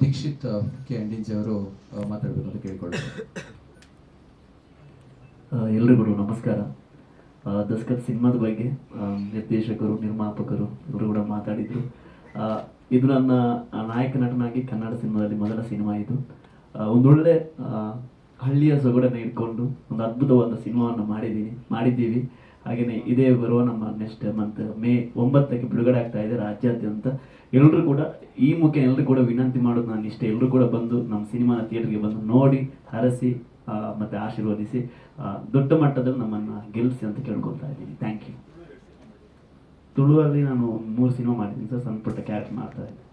Dixit K ಅಂಡಿಂಜಿ ಅವರು ಮಾತಾಡಬೇಕು ಅಂತ ಕೇಳಿಕೊಳ್ಳುತ್ತೇನೆ. ಎಲ್ರಿಗೂ ನಮಸ್ಕಾರ. ದಸ್ಕತ್ ಸಿನಿಮಾದ ಬಗ್ಗೆ ನಿರ್ದೇಶಕರು, ನಿರ್ಮಾಪಕರು ಇವರು ಕೂಡ ಮಾತಾಡಿದರು. ಇದು ನನ್ನ ನಾಯಕ ನಟನಾಗಿ ಕನ್ನಡ ಸಿನಿಮಾದಲ್ಲಿ ಮೊದಲ ಸಿನಿಮಾ. ಇದು ಒಂದೊಳ್ಳೆ ಹಳ್ಳಿಯ ಸೊಗಡನ್ನು ಇಟ್ಕೊಂಡು ಒಂದು ಅದ್ಭುತವಾದ ಸಿನಿಮಾವನ್ನು ಮಾಡಿದ್ದೀವಿ. ಹಾಗೆಯೇ ಇದೇ ಬರುವ ನಮ್ಮ ನೆಕ್ಸ್ಟ್ ಮಂತ್ ಮೇ 9ಕ್ಕೆ ಬಿಡುಗಡೆ ಆಗ್ತಾ ಇದೆ ರಾಜ್ಯಾದ್ಯಂತ. ಎಲ್ಲರೂ ಕೂಡ ಈ ಮುಖ ಎಲ್ಲರೂ ಕೂಡ ವಿನಂತಿ ಮಾಡೋದು ನಾನು ಇಷ್ಟ, ಎಲ್ಲರೂ ಕೂಡ ಬಂದು ನಮ್ಮ ಸಿನಿಮಾನ ಥಿಯೇಟರ್ಗೆ ಬಂದು ನೋಡಿ, ಹರಸಿ ಮತ್ತು ಆಶೀರ್ವದಿಸಿ ದೊಡ್ಡ ಮಟ್ಟದಲ್ಲಿ ನಮ್ಮನ್ನು ಗೆಲ್ಲಿಸಿ ಅಂತ ಕೇಳ್ಕೊಳ್ತಾ ಇದ್ದೀನಿ. Thank you. ತುಳುವಲ್ಲಿ ನಾನು 3 ಸಿನಿಮಾ ಮಾಡಿದ್ದೀನಿ ಸರ್, ಸಣ್ಣ ಪುಟ್ಟ ಕ್ಯಾರೆಕ್ಟರ್ ಮಾಡ್ತಾ ಇದ್ದೀನಿ.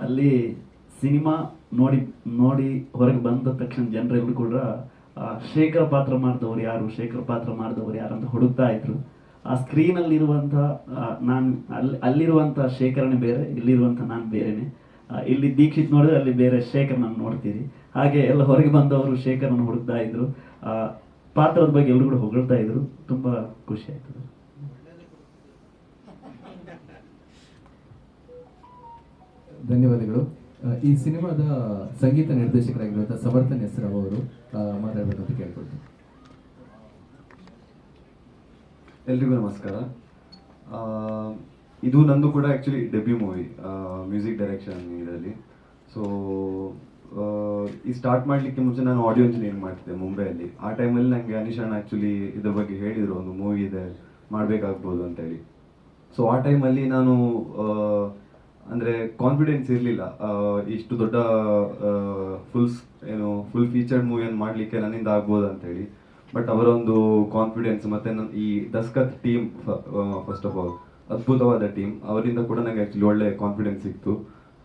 ಅಲ್ಲಿ ಸಿನಿಮಾ ನೋಡಿ ಹೊರಗೆ ಬಂದ ತಕ್ಷಣ ಜನರೆಲ್ಲರೂ ಕೂಡ ಶೇಖರ್ ಪಾತ್ರ ಮಾಡಿದವರು ಯಾರು ಅಂತ ಹುಡುಕ್ತಾ ಇದ್ರು. ಆ ಸ್ಕ್ರೀನಲ್ಲಿರುವಂಥ ನಾನು ಅಲ್ಲಿರುವಂಥ ಶೇಖರನೇ ಬೇರೆ, ಇಲ್ಲಿರುವಂಥ ನಾನು ಬೇರೆನೆ. ಇಲ್ಲಿ ದೀಕ್ಷಿತ್ ನೋಡಿದ್ರೆ ಅಲ್ಲಿ ಬೇರೆ ಶೇಖರ್ನ ನೋಡ್ತೀರಿ. ಹಾಗೆ ಎಲ್ಲ ಹೊರಗೆ ಬಂದವರು ಶೇಖರ್ನ ಹುಡುಕ್ತಾ ಇದ್ರು. ಪಾತ್ರದ ಬಗ್ಗೆ ಎಲ್ಲರೂ ಕೂಡ ಹೊಗಳ್ತಾ ಇದ್ರು. ತುಂಬ ಖುಷಿ ಆಯ್ತದೆ. ಧನ್ಯವಾದಗಳು. ಈ ಸಿನಿಮಾದ ಸಂಗೀತ ನಿರ್ದೇಶಕರಾಗಿರುವಂಥ ಸಮರ್ಥನ್ ಹೆಸರಾವ್ ಅವರು ಮಾತಾಡಬೇಕಂತ ಕೇಳ್ಕೊಳ್ತೀನಿ. ಎಲ್ರಿಗೂ ನಮಸ್ಕಾರ. ಇದು ನಂದು ಕೂಡ actually debut movie, music direction ಇದರಲ್ಲಿ. ಸೊ ಈ ಸ್ಟಾರ್ಟ್ ಮಾಡಲಿಕ್ಕೆ ಮುಂಚೆ ನಾನು ಆಡಿಯೋ ಇಂಜಿನಿಯರ್ ಮಾಡ್ತಿದ್ದೆ ಮುಂಬೈಯಲ್ಲಿ. ಆ ಟೈಮಲ್ಲಿ ನನಗೆ ಅನಿಶಾನ್ ಆ್ಯಕ್ಚುಲಿ ಇದ್ರ ಬಗ್ಗೆ ಹೇಳಿದರು, ಒಂದು ಮೂವಿ ಇದೆ ಮಾಡಬೇಕಾಗ್ಬೋದು ಅಂತೇಳಿ. ಸೊ ಆ ಟೈಮಲ್ಲಿ ನಾನು ಅಂದರೆ ಕಾನ್ಫಿಡೆನ್ಸ್ ಇರಲಿಲ್ಲ ಇಷ್ಟು ದೊಡ್ಡ ಫುಲ್ ಫೀಚರ್ಡ್ ಮೂವಿಯನ್ನು ಮಾಡಲಿಕ್ಕೆ ನನ್ನಿಂದ ಆಗ್ಬೋದು ಅಂತೇಳಿ. ಬಟ್ ಅವರ ಒಂದು ಕಾನ್ಫಿಡೆನ್ಸ್ ಮತ್ತು ಈ Daskat team, first of all ಅದ್ಭುತವಾದ ಟೀಮ್, ಅವರಿಂದ ಕೂಡ ನನಗೆ ಆ್ಯಕ್ಚುಲಿ ಒಳ್ಳೆ ಕಾನ್ಫಿಡೆನ್ಸ್ ಸಿಕ್ತು.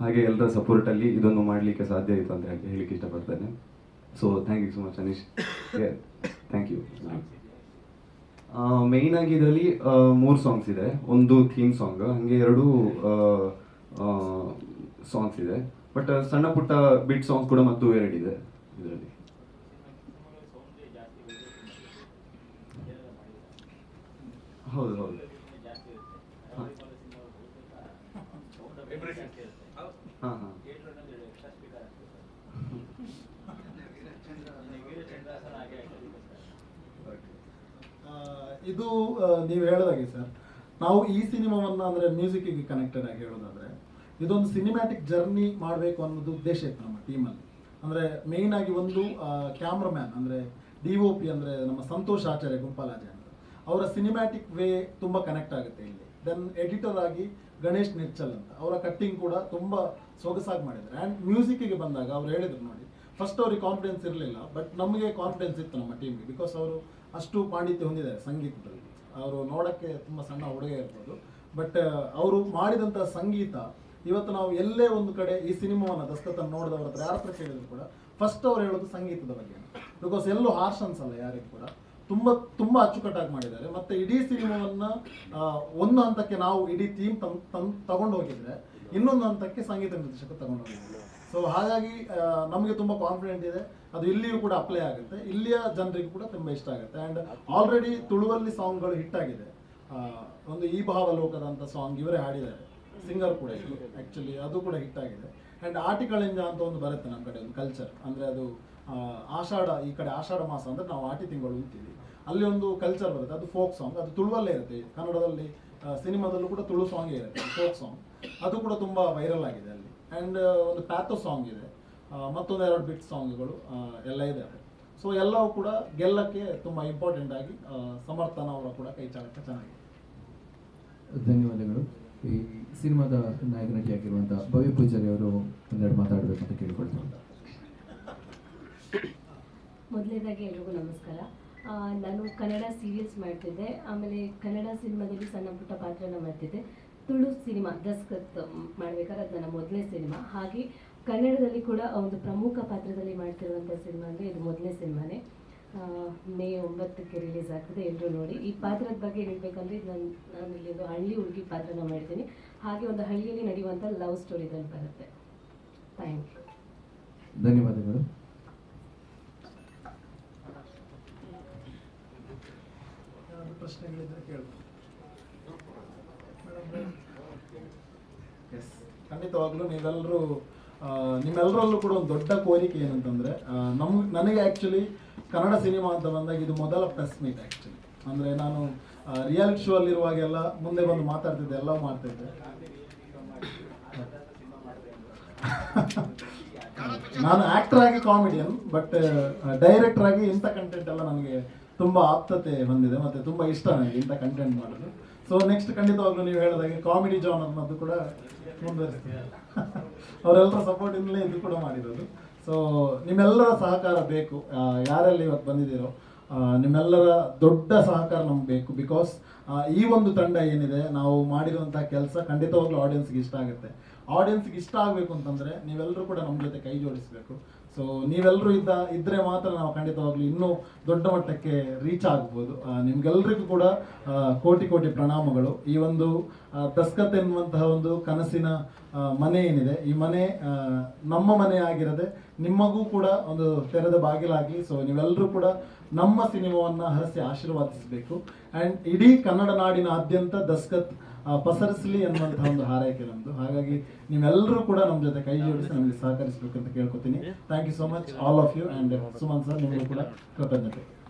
ಹಾಗೆ ಎಲ್ಲರ ಸಪೋರ್ಟಲ್ಲಿ ಇದನ್ನು ಮಾಡಲಿಕ್ಕೆ ಸಾಧ್ಯ ಆಯಿತು ಅಂತ ಹೇಳಲಿಕ್ಕೆ ಇಷ್ಟಪಡ್ತೇನೆ. So thank you so much Anish. Thank you. ಮೇಯ್ನಾಗಿ ಇದರಲ್ಲಿ 3 ಸಾಂಗ್ಸ್ ಇದೆ. ಒಂದು ಥೀಮ್ ಸಾಂಗ್, ಹಾಗೆ 2 ಸಾಂಗ್ಸ್ ಇದೆ. ಬಟ್ ಸಣ್ಣ ಪುಟ್ಟ ಬಿಟ್ ಸಾಂಗ್ಸ್ ಕೂಡ ಮತ್ತು 2 ಇದೆ ಇದರಲ್ಲಿ. ಹೌದು ಹೌದು. ಹಾಂ ಹಾಂ. ಇದು ನೀವು ಹೇಳಿದಾಗೆ ಸರ್, ನಾವು ಈ ಸಿನಿಮಾವನ್ನು ಅಂದರೆ ಮ್ಯೂಸಿಕ್ಕಿಗೆ ಕನೆಕ್ಟೆಡ್ ಆಗಿ ಹೇಳೋದಾದರೆ ಇದೊಂದು ಸಿನಿಮ್ಯಾಟಿಕ್ ಜರ್ನಿ ಮಾಡಬೇಕು ಅನ್ನೋದು ಉದ್ದೇಶ ಇತ್ತು ನಮ್ಮ ಟೀಮಲ್ಲಿ. ಅಂದರೆ ಮೇಯ್ನ್ ಆಗಿ ಒಂದು ಕ್ಯಾಮ್ರಾಮ್ಯಾನ್ ಅಂದರೆ DOP ಅಂದರೆ ನಮ್ಮ ಸಂತೋಷ್ ಆಚಾರ್ಯ ಗುಂಪಾಲಾಜೆ ಅಂತ, ಅವರ ಸಿನಿಮ್ಯಾಟಿಕ್ ವೇ ತುಂಬ ಕನೆಕ್ಟ್ ಆಗುತ್ತೆ ಇಲ್ಲಿ. ದೆನ್ ಎಡಿಟರ್ ಆಗಿ ಗಣೇಶ್ ನಿರ್ಚಲ್ ಅಂತ, ಅವರ ಕಟ್ಟಿಂಗ್ ಕೂಡ ತುಂಬ ಸೊಗಸಾಗಿ ಮಾಡಿದ್ದಾರೆ. ಆ್ಯಂಡ್ ಮ್ಯೂಸಿಕ್ಕಿಗೆ ಬಂದಾಗ ಅವ್ರು ಹೇಳಿದ್ರು ನೋಡಿ, ಫಸ್ಟ್ ಅವ್ರಿಗೆ ಕಾನ್ಫಿಡೆನ್ಸ್ ಇರಲಿಲ್ಲ, ಬಟ್ ನಮಗೆ ಕಾನ್ಫಿಡೆನ್ಸ್ ಇತ್ತು ನಮ್ಮ ಟೀಮ್ಗೆ. ಬಿಕಾಸ್ ಅವರು ಅಷ್ಟು ಪಾಂಡಿತ್ಯ ಹೊಂದಿದ್ದಾರೆ ಸಂಗೀತದಲ್ಲಿ. ಅವರು ನೋಡೋಕ್ಕೆ ತುಂಬ ಸಣ್ಣ ಹುಡುಗ ಇರ್ಬೋದು, ಬಟ್ ಅವರು ಮಾಡಿದಂಥ ಸಂಗೀತ ಇವತ್ತು ನಾವು ಎಲ್ಲೇ ಒಂದು ಕಡೆ ಈ ಸಿನಿಮಾವನ್ನು ದಸ್ಕತ್ತನ್ನು ನೋಡಿದವ್ರ ಹತ್ರ ಯಾರ ಹತ್ರ ಕೇಳಿದ್ರು ಕೂಡ ಫಸ್ಟ್ ಅವ್ರು ಹೇಳೋದು ಸಂಗೀತದ ಬಗ್ಗೆ. ಬಿಕಾಸ್ ಎಲ್ಲೂ ಹಾರ್ಷ್ ಅನ್ಸಲ್ಲ ಯಾರಿಗೂ ಕೂಡ, ತುಂಬ ಅಚ್ಚುಕಟ್ಟಾಗಿ ಮಾಡಿದ್ದಾರೆ. ಮತ್ತು ಇಡೀ ಸಿನಿಮಾವನ್ನು ಒಂದು ಹಂತಕ್ಕೆ ನಾವು ಇಡೀ ಟೀಮ್ ತಗೊಂಡು ಹೋಗಿದ್ರೆ ಇನ್ನೊಂದು ಹಂತಕ್ಕೆ ಸಂಗೀತ ನಿರ್ದೇಶಕ ತಗೊಂಡು ಹೋಗಿದ್ದಾರೆ. ಸೊ ಹಾಗಾಗಿ ನಮಗೆ ತುಂಬ ಕಾನ್ಫಿಡೆಂಟ್ ಇದೆ, ಅದು ಇಲ್ಲಿಯೂ ಕೂಡ ಅಪ್ಲೈ ಆಗುತ್ತೆ, ಇಲ್ಲಿಯ ಜನರಿಗೂ ಕೂಡ ತುಂಬ ಇಷ್ಟ ಆಗುತ್ತೆ. ಆ್ಯಂಡ್ ಆಲ್ರೆಡಿ ತುಳುವಲ್ಲಿ ಸಾಂಗ್ಗಳು ಹಿಟ್ ಆಗಿದೆ. ಒಂದು ಈ ಭಾವಲೋಕದ ಅಂತ ಸಾಂಗ್ ಇವರೇ ಹಾಡಿದ್ದಾರೆ, ಸಿಂಗರ್ ಕೂಡ ಆ್ಯಕ್ಚುಲಿ ಅದು ಕೂಡ ಹಿಟ್ ಆಗಿದೆ. ಆ್ಯಂಡ್ ಆಟಿಕಳಿಂಜ ಅಂತ ಒಂದು ಬರುತ್ತೆ ನಮ್ಮ ಕಡೆ ಒಂದು ಕಲ್ಚರ್, ಅಂದರೆ ಅದು ಆಷಾಢ, ಈ ಕಡೆ ಆಷಾಢ ಮಾಸ ಅಂದರೆ ನಾವು ಆಟಿ ತಿಂಗಳು ಅಂತೀವಿ, ಅಲ್ಲಿ ಒಂದು ಕಲ್ಚರ್ ಬರುತ್ತೆ, ಅದು ಫೋಕ್ ಸಾಂಗ್, ಅದು ತುಳುವಲ್ಲೇ ಇರುತ್ತೆ. ಕನ್ನಡದಲ್ಲಿ ಸಿನಿಮಾದಲ್ಲೂ ಕೂಡ ತುಳು ಸಾಂಗೇ ಇರುತ್ತೆ, ಫೋಕ್ ಸಾಂಗ್, ಅದು ಕೂಡ ತುಂಬ ವೈರಲ್ ಆಗಿದೆ ಅಲ್ಲಿ. ಆ್ಯಂಡ್ ಒಂದು ಪ್ಯಾಥೋ ಸಾಂಗ್ ಇದೆ, ಮತ್ತೊಂದು 2 ಬಿಟ್ ಸಾಂಗ್ಗಳು ಎಲ್ಲ ಇದ್ದಾವೆ. ಸೊ ಎಲ್ಲವೂ ಕೂಡ ಗೆಲ್ಲಕ್ಕೆ ತುಂಬ ಇಂಪಾರ್ಟೆಂಟ್ ಆಗಿ ಸಮರ್ಥನ ಅವರ ಕೂಡ ಕೈ ಚಾಲಕ ಚೆನ್ನಾಗಿದೆ. ಧನ್ಯವಾದಗಳು. ಈ ಸಿನಿಮಾದ ನಾಯಕ ನಟಿಯಾಗಿರುವಂಥ ಭವ್ಯ ಪೂಜಾರಿ ಅವರು ಒಂದೆರಡು ಮಾತಾಡಬೇಕಂತ ಕೇಳಿಕೊಳ್ತೀನಿ. ಮೊದಲನೇದಾಗಿ ಎಲ್ರಿಗೂ ನಮಸ್ಕಾರ. ನಾನು ಕನ್ನಡ ಸೀರಿಯಲ್ಸ್ ಮಾಡ್ತಿದ್ದೆ, ಆಮೇಲೆ ಕನ್ನಡ ಸಿನಿಮಾದಲ್ಲಿ ಸಣ್ಣ ಪುಟ್ಟ ಪಾತ್ರನ ಮಾಡ್ತಿದ್ದೆ. ತುಳು ಸಿನಿಮಾ ದಸ್ಕತ್ ಮಾಡಬೇಕಾದ್ರೆ ಅದು ನನ್ನ ಮೊದಲನೇ ಸಿನಿಮಾ. ಹಾಗೆ ಕನ್ನಡದಲ್ಲಿ ಕೂಡ ಒಂದು ಪ್ರಮುಖ ಪಾತ್ರದಲ್ಲಿ ಮಾಡ್ತಿರುವಂಥ ಸಿನಿಮಾ ಅಂದರೆ ಇದು ಮೊದಲನೇ ಸಿನಿಮಾನೇ. ಮೇ 9ಕ್ಕೆ ರಿಲೀಸ್ ಆಗ್ತದೆ, ಎಲ್ಲರೂ ನೋಡಿ. ಈ ಪಾತ್ರದ ಬಗ್ಗೆ ಹೇಳಬೇಕಂದ್ರೆ ನಾನು ಇಲ್ಲಿ ಒಂದು ಹಳ್ಳಿ ಹುಡುಗಿ ಪಾತ್ರನ ಮಾಡಿದ್ದೀನಿ. ಹಾಗೆ ಒಂದು ಹಳ್ಳಿಯಲ್ಲಿ ನಡೆಯುವಂಥ ಲವ್ ಸ್ಟೋರಿದಲ್ಲಿ ಬರುತ್ತೆ. Thank you. ಧನ್ಯವಾದಗಳು. ಪ್ರಶ್ನೆಗಳಿದ್ರೆ ಕೇಳ್ಬೋದು. ಖಂಡಿತವಾಗ್ಲೂ ನೀವೆಲ್ಲರೂ ನಿಮ್ಮೆಲ್ಲರಲ್ಲೂ ಕೂಡ ಒಂದು ದೊಡ್ಡ ಕೋರಿಕೆ ಏನಂತಂದರೆ ನನಗೆ ಆ್ಯಕ್ಚುಲಿ ಕನ್ನಡ ಸಿನಿಮಾ ಅಂತ ಬಂದಾಗ ಇದು ಮೊದಲ ಪ್ರೆಸ್ ಮೀಟ್ ಆ್ಯಕ್ಚುಲಿ. ಅಂದರೆ ನಾನು ರಿಯಾಲಿಟಿ ಶೋ ಅಲ್ಲಿರುವಾಗೆಲ್ಲ ಮುಂದೆ ಬಂದು ಮಾತಾಡ್ತಿದ್ದೆ, ಎಲ್ಲ ಮಾಡ್ತಿದ್ದೆ. ನಾನು ಆಕ್ಟರ್ ಆಗಿ ಕಾಮಿಡಿಯನ್, ಬಟ್ ಡೈರೆಕ್ಟರ್ ಆಗಿ ಇಂಥ ಕಂಟೆಂಟ್ ಎಲ್ಲ ನನಗೆ ತುಂಬ ಆಪ್ತತೆ ಹೊಂದಿದೆ ಮತ್ತು ತುಂಬ ಇಷ್ಟ ನನಗೆ ಇಂಥ ಕಂಟೆಂಟ್ ಮಾಡೋದು. ಸೊ ನೆಕ್ಸ್ಟ್ ಖಂಡಿತವಾಗ್ಲೂ ನೀವು ಹೇಳಿದಾಗೆ ಕಾಮಿಡಿ ಜಾನರ್ನದ್ದು ಕೂಡ ಮುಂದುವರಿಸ್ತೀನಿ. ಅವರೆಲ್ಲರ ಸಪೋರ್ಟಿಂದಲೇ ಇದು ಕೂಡ ಮಾಡಿರೋದು. ಸೊ ನಿಮ್ಮೆಲ್ಲರ ಸಹಕಾರ ಬೇಕು. ಯಾರೆಲ್ಲ ಇವತ್ತು ಬಂದಿದ್ದೀರೋ ನಿಮ್ಮೆಲ್ಲರ ದೊಡ್ಡ ಸಹಕಾರ ನಮ್ಗೆ ಬೇಕು. ಬಿಕಾಸ್ ಈ ಒಂದು ತಂಡ ಏನಿದೆ, ನಾವು ಮಾಡಿರುವಂಥ ಕೆಲಸ ಖಂಡಿತವಾಗ್ಲೂ ಆಡಿಯನ್ಸ್ಗೆ ಇಷ್ಟ ಆಗುತ್ತೆ. ಆಡಿಯನ್ಸ್ಗೆ ಇಷ್ಟ ಆಗಬೇಕು ಅಂತಂದರೆ ನೀವೆಲ್ಲರೂ ಕೂಡ ನಮ್ಮ ಜೊತೆ ಕೈ ಜೋಡಿಸಬೇಕು. ಸೊ ನೀವೆಲ್ಲರೂ ಇದ್ದರೆ ಮಾತ್ರ ನಾವು ಖಂಡಿತವಾಗ್ಲೂ ಇನ್ನೂ ದೊಡ್ಡ ಮಟ್ಟಕ್ಕೆ ರೀಚ್ ಆಗ್ಬೋದು. ನಿಮ್ಗೆಲ್ರಿಗೂ ಕೂಡ ಕೋಟಿ ಕೋಟಿ ಪ್ರಣಾಮಗಳು. ಈ ಒಂದು ದಸ್ಕತ್ ಎನ್ನುವಂತಹ ಒಂದು ಕನಸಿನ ಮನೆ ಏನಿದೆ, ಈ ಮನೆ ನಮ್ಮ ಮನೆ ಆಗಿರದೆ ನಿಮಗೂ ಕೂಡ ಒಂದು ತೆರೆದ ಬಾಗಿಲಾಗಿ. ಸೊ ನೀವೆಲ್ಲರೂ ಕೂಡ ನಮ್ಮ ಸಿನಿಮಾವನ್ನು ಹರಸಿ ಆಶೀರ್ವಾದಿಸಬೇಕು. ಆ್ಯಂಡ್ ಇಡೀ ಕನ್ನಡ ನಾಡಿನಾದ್ಯಂತ ದಸ್ಕತ್ ಪಸರಿಸಲಿ ಅನ್ನುವಂತಹ ಒಂದು ಹಾರೈಕೆ ನಮ್ಮದು. ಹಾಗಾಗಿ ನೀವೆಲ್ಲರೂ ಕೂಡ ನಮ್ಮ ಜೊತೆ ಕೈ ಜೋಡಿಸಿ ನಮಗೆ ಸಹಕರಿಸಬೇಕಂತ ಕೇಳ್ಕೊತೀನಿ. Thank you so much all of you. And Suman sir, ನಿಮಗೂ ಕೂಡ ಕೃತಜ್ಞತೆ.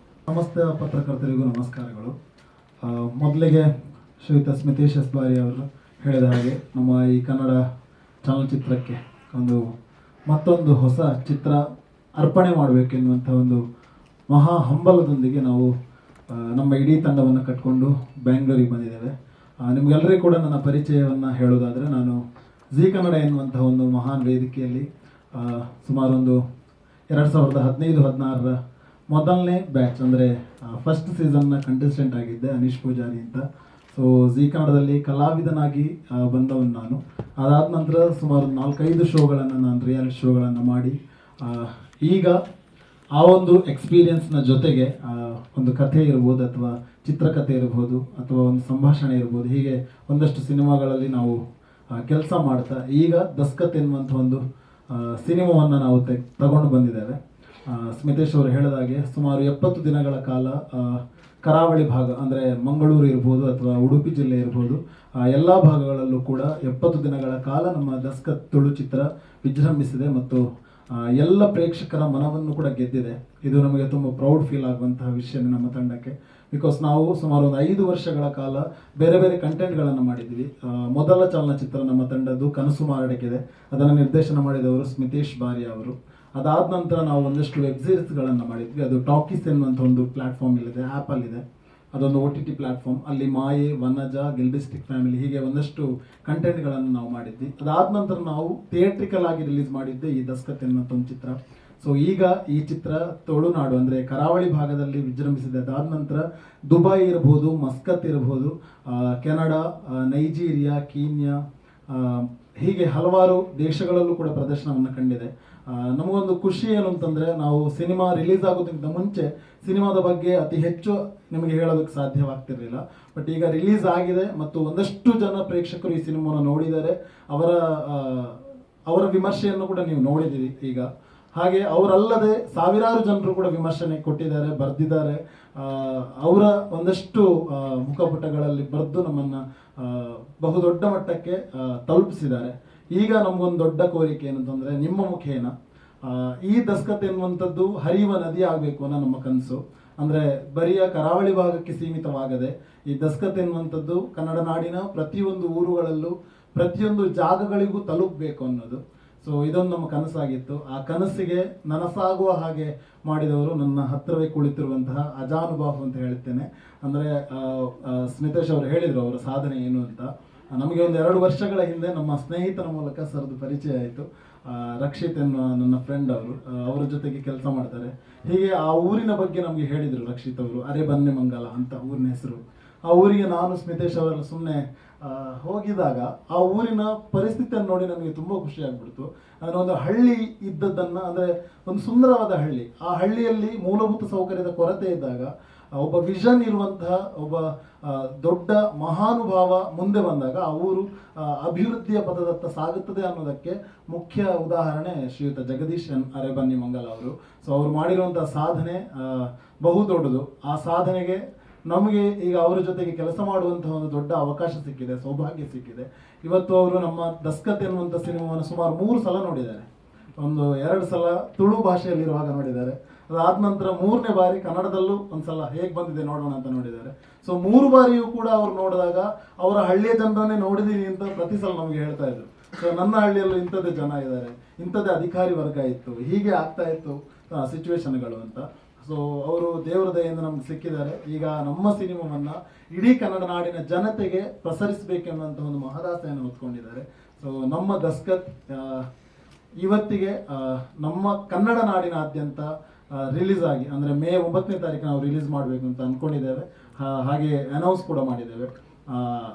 ಸಮಸ್ತ ಪತ್ರಕರ್ತರಿಗೂ ನಮಸ್ಕಾರಗಳು. ಮೊದಲಿಗೆ ಶ್ರೀಯುತ ಸ್ಮಿತೇಶ್ ಎಸ್ ಬಾರಿ ಅವರು ಹೇಳಿದ ಹಾಗೆ ನಮ್ಮ ಈ ಕನ್ನಡ ಚಲನಚಿತ್ರಕ್ಕೆ ಮತ್ತೊಂದು ಹೊಸ ಚಿತ್ರ ಅರ್ಪಣೆ ಮಾಡಬೇಕೆನ್ನುವಂಥ ಒಂದು ಮಹಾ ಹಂಬಲದೊಂದಿಗೆ ನಾವು ನಮ್ಮ ಇಡೀ ತಂಡವನ್ನು ಕಟ್ಕೊಂಡು ಬೆಂಗಳೂರಿಗೆ ಬಂದಿದ್ದೇವೆ. ನಿಮಗೆಲ್ಲರಿಗೂ ಕೂಡ ನನ್ನ ಪರಿಚಯವನ್ನು ಹೇಳೋದಾದರೆ, ನಾನು ಜೀ ಕನ್ನಡ ಎನ್ನುವಂತಹ ಒಂದು ಮಹಾನ್ ವೇದಿಕೆಯಲ್ಲಿ ಸುಮಾರು ಒಂದು 2015-16 ಮೊದಲನೇ ಬ್ಯಾಚ್ ಅಂದರೆ ಫಸ್ಟ್ ಸೀಸನ್ನ ಕಂಟೆಸ್ಟೆಂಟ್ ಆಗಿದ್ದೆ, ಅನೀಶ್ ಪೂಜಾರಿ ಅಂತ. ಸೊ ಜೀ ಕನ್ನಡದಲ್ಲಿ ಕಲಾವಿದನಾಗಿ ಬಂದವನು ನಾನು. ಅದಾದ ನಂತರ ಸುಮಾರು 4-5 ಶೋಗಳನ್ನು, ನಾನು ರಿಯಾಲಿಟಿ ಶೋಗಳನ್ನು ಮಾಡಿ ಈಗ ಆ ಒಂದು ಎಕ್ಸ್ಪೀರಿಯನ್ಸ್ನ ಜೊತೆಗೆ ಒಂದು ಕಥೆ ಇರ್ಬೋದು, ಅಥವಾ ಚಿತ್ರಕಥೆ ಇರ್ಬೋದು, ಅಥವಾ ಒಂದು ಸಂಭಾಷಣೆ ಇರ್ಬೋದು, ಹೀಗೆ ಒಂದಷ್ಟು ಸಿನಿಮಾಗಳಲ್ಲಿ ನಾವು ಕೆಲಸ ಮಾಡ್ತಾ ಈಗ ದಸ್ಕತ್ ಎನ್ನುವಂಥ ಒಂದು ಸಿನಿಮಾವನ್ನು ನಾವು ತಗೊಂಡು ಬಂದಿದ್ದೇವೆ. ಸ್ಮಿತೇಶ್ ಅವರು ಹೇಳಿದಾಗೆ ಸುಮಾರು 70 ದಿನಗಳ ಕಾಲ ಕರಾವಳಿ ಭಾಗ ಅಂದರೆ ಮಂಗಳೂರು ಇರ್ಬೋದು ಅಥವಾ ಉಡುಪಿ ಜಿಲ್ಲೆ ಇರ್ಬೋದು, ಎಲ್ಲ ಭಾಗಗಳಲ್ಲೂ ಕೂಡ 70 ದಿನಗಳ ಕಾಲ ನಮ್ಮ ದಸ್ಕತ್ ತುಳು ಚಿತ್ರ ವಿಜೃಂಭಿಸಿದೆ ಮತ್ತು ಎಲ್ಲ ಪ್ರೇಕ್ಷಕರ ಮನವನ್ನು ಕೂಡ ಗೆದ್ದಿದೆ. ಇದು ನಮಗೆ ತುಂಬ ಪ್ರೌಡ್ ಫೀಲ್ ಆಗುವಂತಹ ವಿಷಯ ನಮ್ಮ ತಂಡಕ್ಕೆ. ಬಿಕಾಸ್ ನಾವು ಸುಮಾರು ಒಂದು 5 ವರ್ಷಗಳ ಕಾಲ ಬೇರೆ ಬೇರೆ ಕಂಟೆಂಟ್ಗಳನ್ನು ಮಾಡಿದ್ವಿ. ಮೊದಲ ಚಲನಚಿತ್ರ ನಮ್ಮ ತಂಡದ್ದು ಕನಸು ಮಾರಡಿಕೆದೆ, ಅದನ್ನು ನಿರ್ದೇಶನ ಮಾಡಿದವರು ಸ್ಮಿತೇಶ್ ಬಾರಿ ಅವರು. ಅದಾದ ನಂತರ ನಾವು ಒಂದಷ್ಟು ವೆಬ್ ಸೀರೀಸ್ಗಳನ್ನು ಮಾಡಿದ್ವಿ. ಅದು ಟಾಕೀಸ್ ಎನ್ನುವಂಥ ಒಂದು ಪ್ಲ್ಯಾಟ್ಫಾರ್ಮ್ ಇಲ್ಲಿದೆ, ಆ್ಯಪಲ್ಲಿದೆ. ಅದೊಂದು OTT ಪ್ಲ್ಯಾಟ್ಫಾರ್ಮ್. ಅಲ್ಲಿ ಮಾಯೆ, ವನಜ, ಗಿಲ್ಬಿಸ್ಟಿಕ್ ಫ್ಯಾಮಿಲಿ, ಹೀಗೆ ಒಂದಷ್ಟು ಕಂಟೆಂಟ್ಗಳನ್ನು ನಾವು ಮಾಡಿದ್ವಿ. ಅದಾದ ನಂತರ ನಾವು ಥಿಯೇಟ್ರಿಕಲ್ ಆಗಿ ರಿಲೀಸ್ ಮಾಡಿದ್ದೆ ಈ ದಸ್ಕತ್ ಎನ್ನುವಂಥ ಒಂದು ಚಿತ್ರ. ಸೊ ಈಗ ಈ ಚಿತ್ರ ತುಳುನಾಡು ಅಂದರೆ ಕರಾವಳಿ ಭಾಗದಲ್ಲಿ ವಿಜೃಂಭಿಸಿದೆ. ಅದಾದ ನಂತರ ದುಬೈ ಇರ್ಬೋದು, ಮಸ್ಕತ್ ಇರ್ಬೋದು, ಕೆನಡಾ, ನೈಜೀರಿಯಾ, ಕೀನ್ಯಾ, ಹೀಗೆ ಹಲವಾರು ದೇಶಗಳಲ್ಲೂ ಕೂಡ ಪ್ರದರ್ಶನವನ್ನು ಕಂಡಿದೆ. ನಮಗೊಂದು ಖುಷಿ ಏನು ಅಂತಂದರೆ, ನಾವು ಸಿನಿಮಾ ರಿಲೀಸ್ ಆಗೋದಕ್ಕಿಂತ ಮುಂಚೆ ಸಿನಿಮಾದ ಬಗ್ಗೆ ಅತಿ ಹೆಚ್ಚು ನಿಮಗೆ ಹೇಳೋದಕ್ಕೆ ಸಾಧ್ಯವಾಗ್ತಿರಲಿಲ್ಲ. ಬಟ್ ಈಗ ರಿಲೀಸ್ ಆಗಿದೆ ಮತ್ತು ಒಂದಷ್ಟು ಜನ ಪ್ರೇಕ್ಷಕರು ಈ ಸಿನಿಮಾನ ನೋಡಿದ್ದಾರೆ. ಅವರ ವಿಮರ್ಶೆಯನ್ನು ಕೂಡ ನೀವು ನೋಡಿದ್ದೀರಿ ಈಗ. ಹಾಗೆ ಅವರಲ್ಲದೆ ಸಾವಿರಾರು ಜನರು ಕೂಡ ವಿಮರ್ಶನೆ ಕೊಟ್ಟಿದ್ದಾರೆ, ಬರೆದಿದ್ದಾರೆ. ಅವರ ಒಂದಷ್ಟು ಮುಖಪುಟಗಳಲ್ಲಿ ಬರೆದು ನಮ್ಮನ್ನು ಬಹುದೊಡ್ಡ ಮಟ್ಟಕ್ಕೆ ತಲುಪಿಸಿದ್ದಾರೆ. ಈಗ ನಮಗೊಂದು ದೊಡ್ಡ ಕೋರಿಕೆ ಏನಂತಂದರೆ, ನಿಮ್ಮ ಮುಖೇನ ಈ ದಸ್ಕತ್ ಎನ್ನುವಂಥದ್ದು ಹರಿಯುವ ನದಿ ಆಗಬೇಕು ಅನ್ನೋ ನಮ್ಮ ಕನಸು. ಅಂದರೆ ಬರಿಯ ಕರಾವಳಿ ಭಾಗಕ್ಕೆ ಸೀಮಿತವಾಗದೆ ಈ ದಸ್ಕತ್ ಎನ್ನುವಂಥದ್ದು ಕನ್ನಡ ನಾಡಿನ ಪ್ರತಿಯೊಂದು ಊರುಗಳಲ್ಲೂ ಪ್ರತಿಯೊಂದು ಜಾಗಗಳಿಗೂ ತಲುಪಬೇಕು ಅನ್ನೋದು. ಸೊ ಇದೊಂದು ನಮ್ಮ ಕನಸಾಗಿತ್ತು. ಆ ಕನಸಿಗೆ ನನಸಾಗುವ ಹಾಗೆ ಮಾಡಿದವರು ನನ್ನ ಹತ್ತಿರವೇ ಕುಳಿತಿರುವಂತಹ ಅಜಾನುಬಾಹು ಅಂತ ಹೇಳ್ತೇನೆ. ಅಂದರೆ ಸ್ಮಿತೇಶ್ ಅವರು ಹೇಳಿದರು ಅವರ ಸಾಧನೆ ಏನು ಅಂತ. ನಮಗೆ ಒಂದು 2 ವರ್ಷಗಳ ಹಿಂದೆ ನಮ್ಮ ಸ್ನೇಹಿತರ ಮೂಲಕ ಸರ್ದು ಪರಿಚಯ ಆಯಿತು. ರಕ್ಷಿತ್ ಎನ್ನುವ ನನ್ನ ಫ್ರೆಂಡ್ ಅವರು, ಅವರ ಜೊತೆಗೆ ಕೆಲಸ ಮಾಡ್ತಾರೆ. ಹೀಗೆ ಆ ಊರಿನ ಬಗ್ಗೆ ನಮಗೆ ಹೇಳಿದರು ರಕ್ಷಿತ್ ಅವರು. ಅರೆಬನ್ನೆಮಂಗಲ ಅಂತ ಊರಿನ ಹೆಸರು. ಆ ಊರಿಗೆ ನಾನು ಸ್ಮಿತೇಶ್ ಅವರೆಲ್ಲ ಸುಮ್ಮನೆ ಹೋಗಿದಾಗ ಆ ಊರಿನ ಪರಿಸ್ಥಿತಿಯನ್ನು ನೋಡಿ ನನಗೆ ತುಂಬ ಖುಷಿ ಆಗ್ಬಿಡ್ತು. ಅಂದರೆ ಒಂದು ಹಳ್ಳಿ ಇದ್ದದ್ದನ್ನು, ಅಂದರೆ ಒಂದು ಸುಂದರವಾದ ಹಳ್ಳಿ, ಆ ಹಳ್ಳಿಯಲ್ಲಿ ಮೂಲಭೂತ ಸೌಕರ್ಯದ ಕೊರತೆ ಇದ್ದಾಗ ಒಬ್ಬ ವಿಷನ್ ಇರುವಂತಹ ಒಬ್ಬ ದೊಡ್ಡ ಮಹಾನುಭಾವ ಮುಂದೆ ಬಂದಾಗ ಆ ಊರು ಅಭಿವೃದ್ಧಿಯ ಪಥದತ್ತ ಸಾಗುತ್ತದೆ ಅನ್ನೋದಕ್ಕೆ ಮುಖ್ಯ ಉದಾಹರಣೆ ಶ್ರೀಯುತ ಜಗದೀಶ್ ಅರೆಬನ್ನಿಮಂಗಲ ಅವರು. ಸೊ ಅವರು ಮಾಡಿರುವಂಥ ಸಾಧನೆ ಬಹು ದೊಡ್ಡದು. ಆ ಸಾಧನೆಗೆ ನಮಗೆ ಈಗ ಅವರ ಜೊತೆಗೆ ಕೆಲಸ ಮಾಡುವಂತಹ ಒಂದು ದೊಡ್ಡ ಅವಕಾಶ ಸಿಕ್ಕಿದೆ, ಸೌಭಾಗ್ಯ ಸಿಕ್ಕಿದೆ. ಇವತ್ತು ಅವರು ನಮ್ಮ ದಸ್ಕತ್ ಎನ್ನುವಂಥ ಸಿನಿಮಾವನ್ನು ಸುಮಾರು 3 ಸಲ ನೋಡಿದ್ದಾರೆ. ಒಂದು 2 ಸಲ ತುಳು ಭಾಷೆಯಲ್ಲಿರುವಾಗ ನೋಡಿದ್ದಾರೆ. ಅದಾದ ನಂತರ 3ನೇ ಬಾರಿ ಕನ್ನಡದಲ್ಲೂ ಒಂದ್ಸಲ ಹೇಗೆ ಬಂದಿದೆ ನೋಡೋಣ ಅಂತ ನೋಡಿದ್ದಾರೆ. ಸೊ 3 ಬಾರಿಯೂ ಕೂಡ ಅವ್ರು ನೋಡಿದಾಗ ಅವರ ಹಳ್ಳಿಯ ಜನರನ್ನೇ ನೋಡಿದೀನಿ ಅಂತ ಪ್ರತಿ ಸಲ ನಮಗೆ ಹೇಳ್ತಾ ಇದ್ರು. ಸೊ ನನ್ನ ಹಳ್ಳಿಯಲ್ಲೂ ಇಂಥದ್ದೇ ಜನ ಇದ್ದಾರೆ, ಇಂಥದ್ದೇ ಅಧಿಕಾರಿ ವರ್ಗ ಇತ್ತು, ಹೀಗೆ ಆಗ್ತಾ ಇತ್ತು ಸಿಚುವೇಶನ್ಗಳು ಅಂತ. ಸೊ ಅವರು ದೇವರ ದಯೆಯಿಂದ ನಮ್ಗೆ ಸಿಕ್ಕಿದ್ದಾರೆ. ಈಗ ನಮ್ಮ ಸಿನಿಮಾವನ್ನ ಇಡೀ ಕನ್ನಡ ನಾಡಿನ ಜನತೆಗೆ ಪ್ರಸರಿಸಬೇಕೆನ್ನುವಂಥ ಒಂದು ಮಹದಾಸೆಯನ್ನು ಹೊತ್ಕೊಂಡಿದ್ದಾರೆ. ಸೊ ನಮ್ಮ ದಸ್ಕತ್ ಇವತ್ತಿಗೆ ನಮ್ಮ ಕನ್ನಡ ನಾಡಿನಾದ್ಯಂತ ರಿಲೀಸ್ ಆಗಿ, ಅಂದರೆ ಮೇ 9ನೇ ತಾರೀಕು ನಾವು ರಿಲೀಸ್ ಮಾಡಬೇಕು ಅಂತ ಅಂದ್ಕೊಂಡಿದ್ದೇವೆ. ಹಾಗೆ ಅನೌನ್ಸ್ ಕೂಡ ಮಾಡಿದ್ದೇವೆ.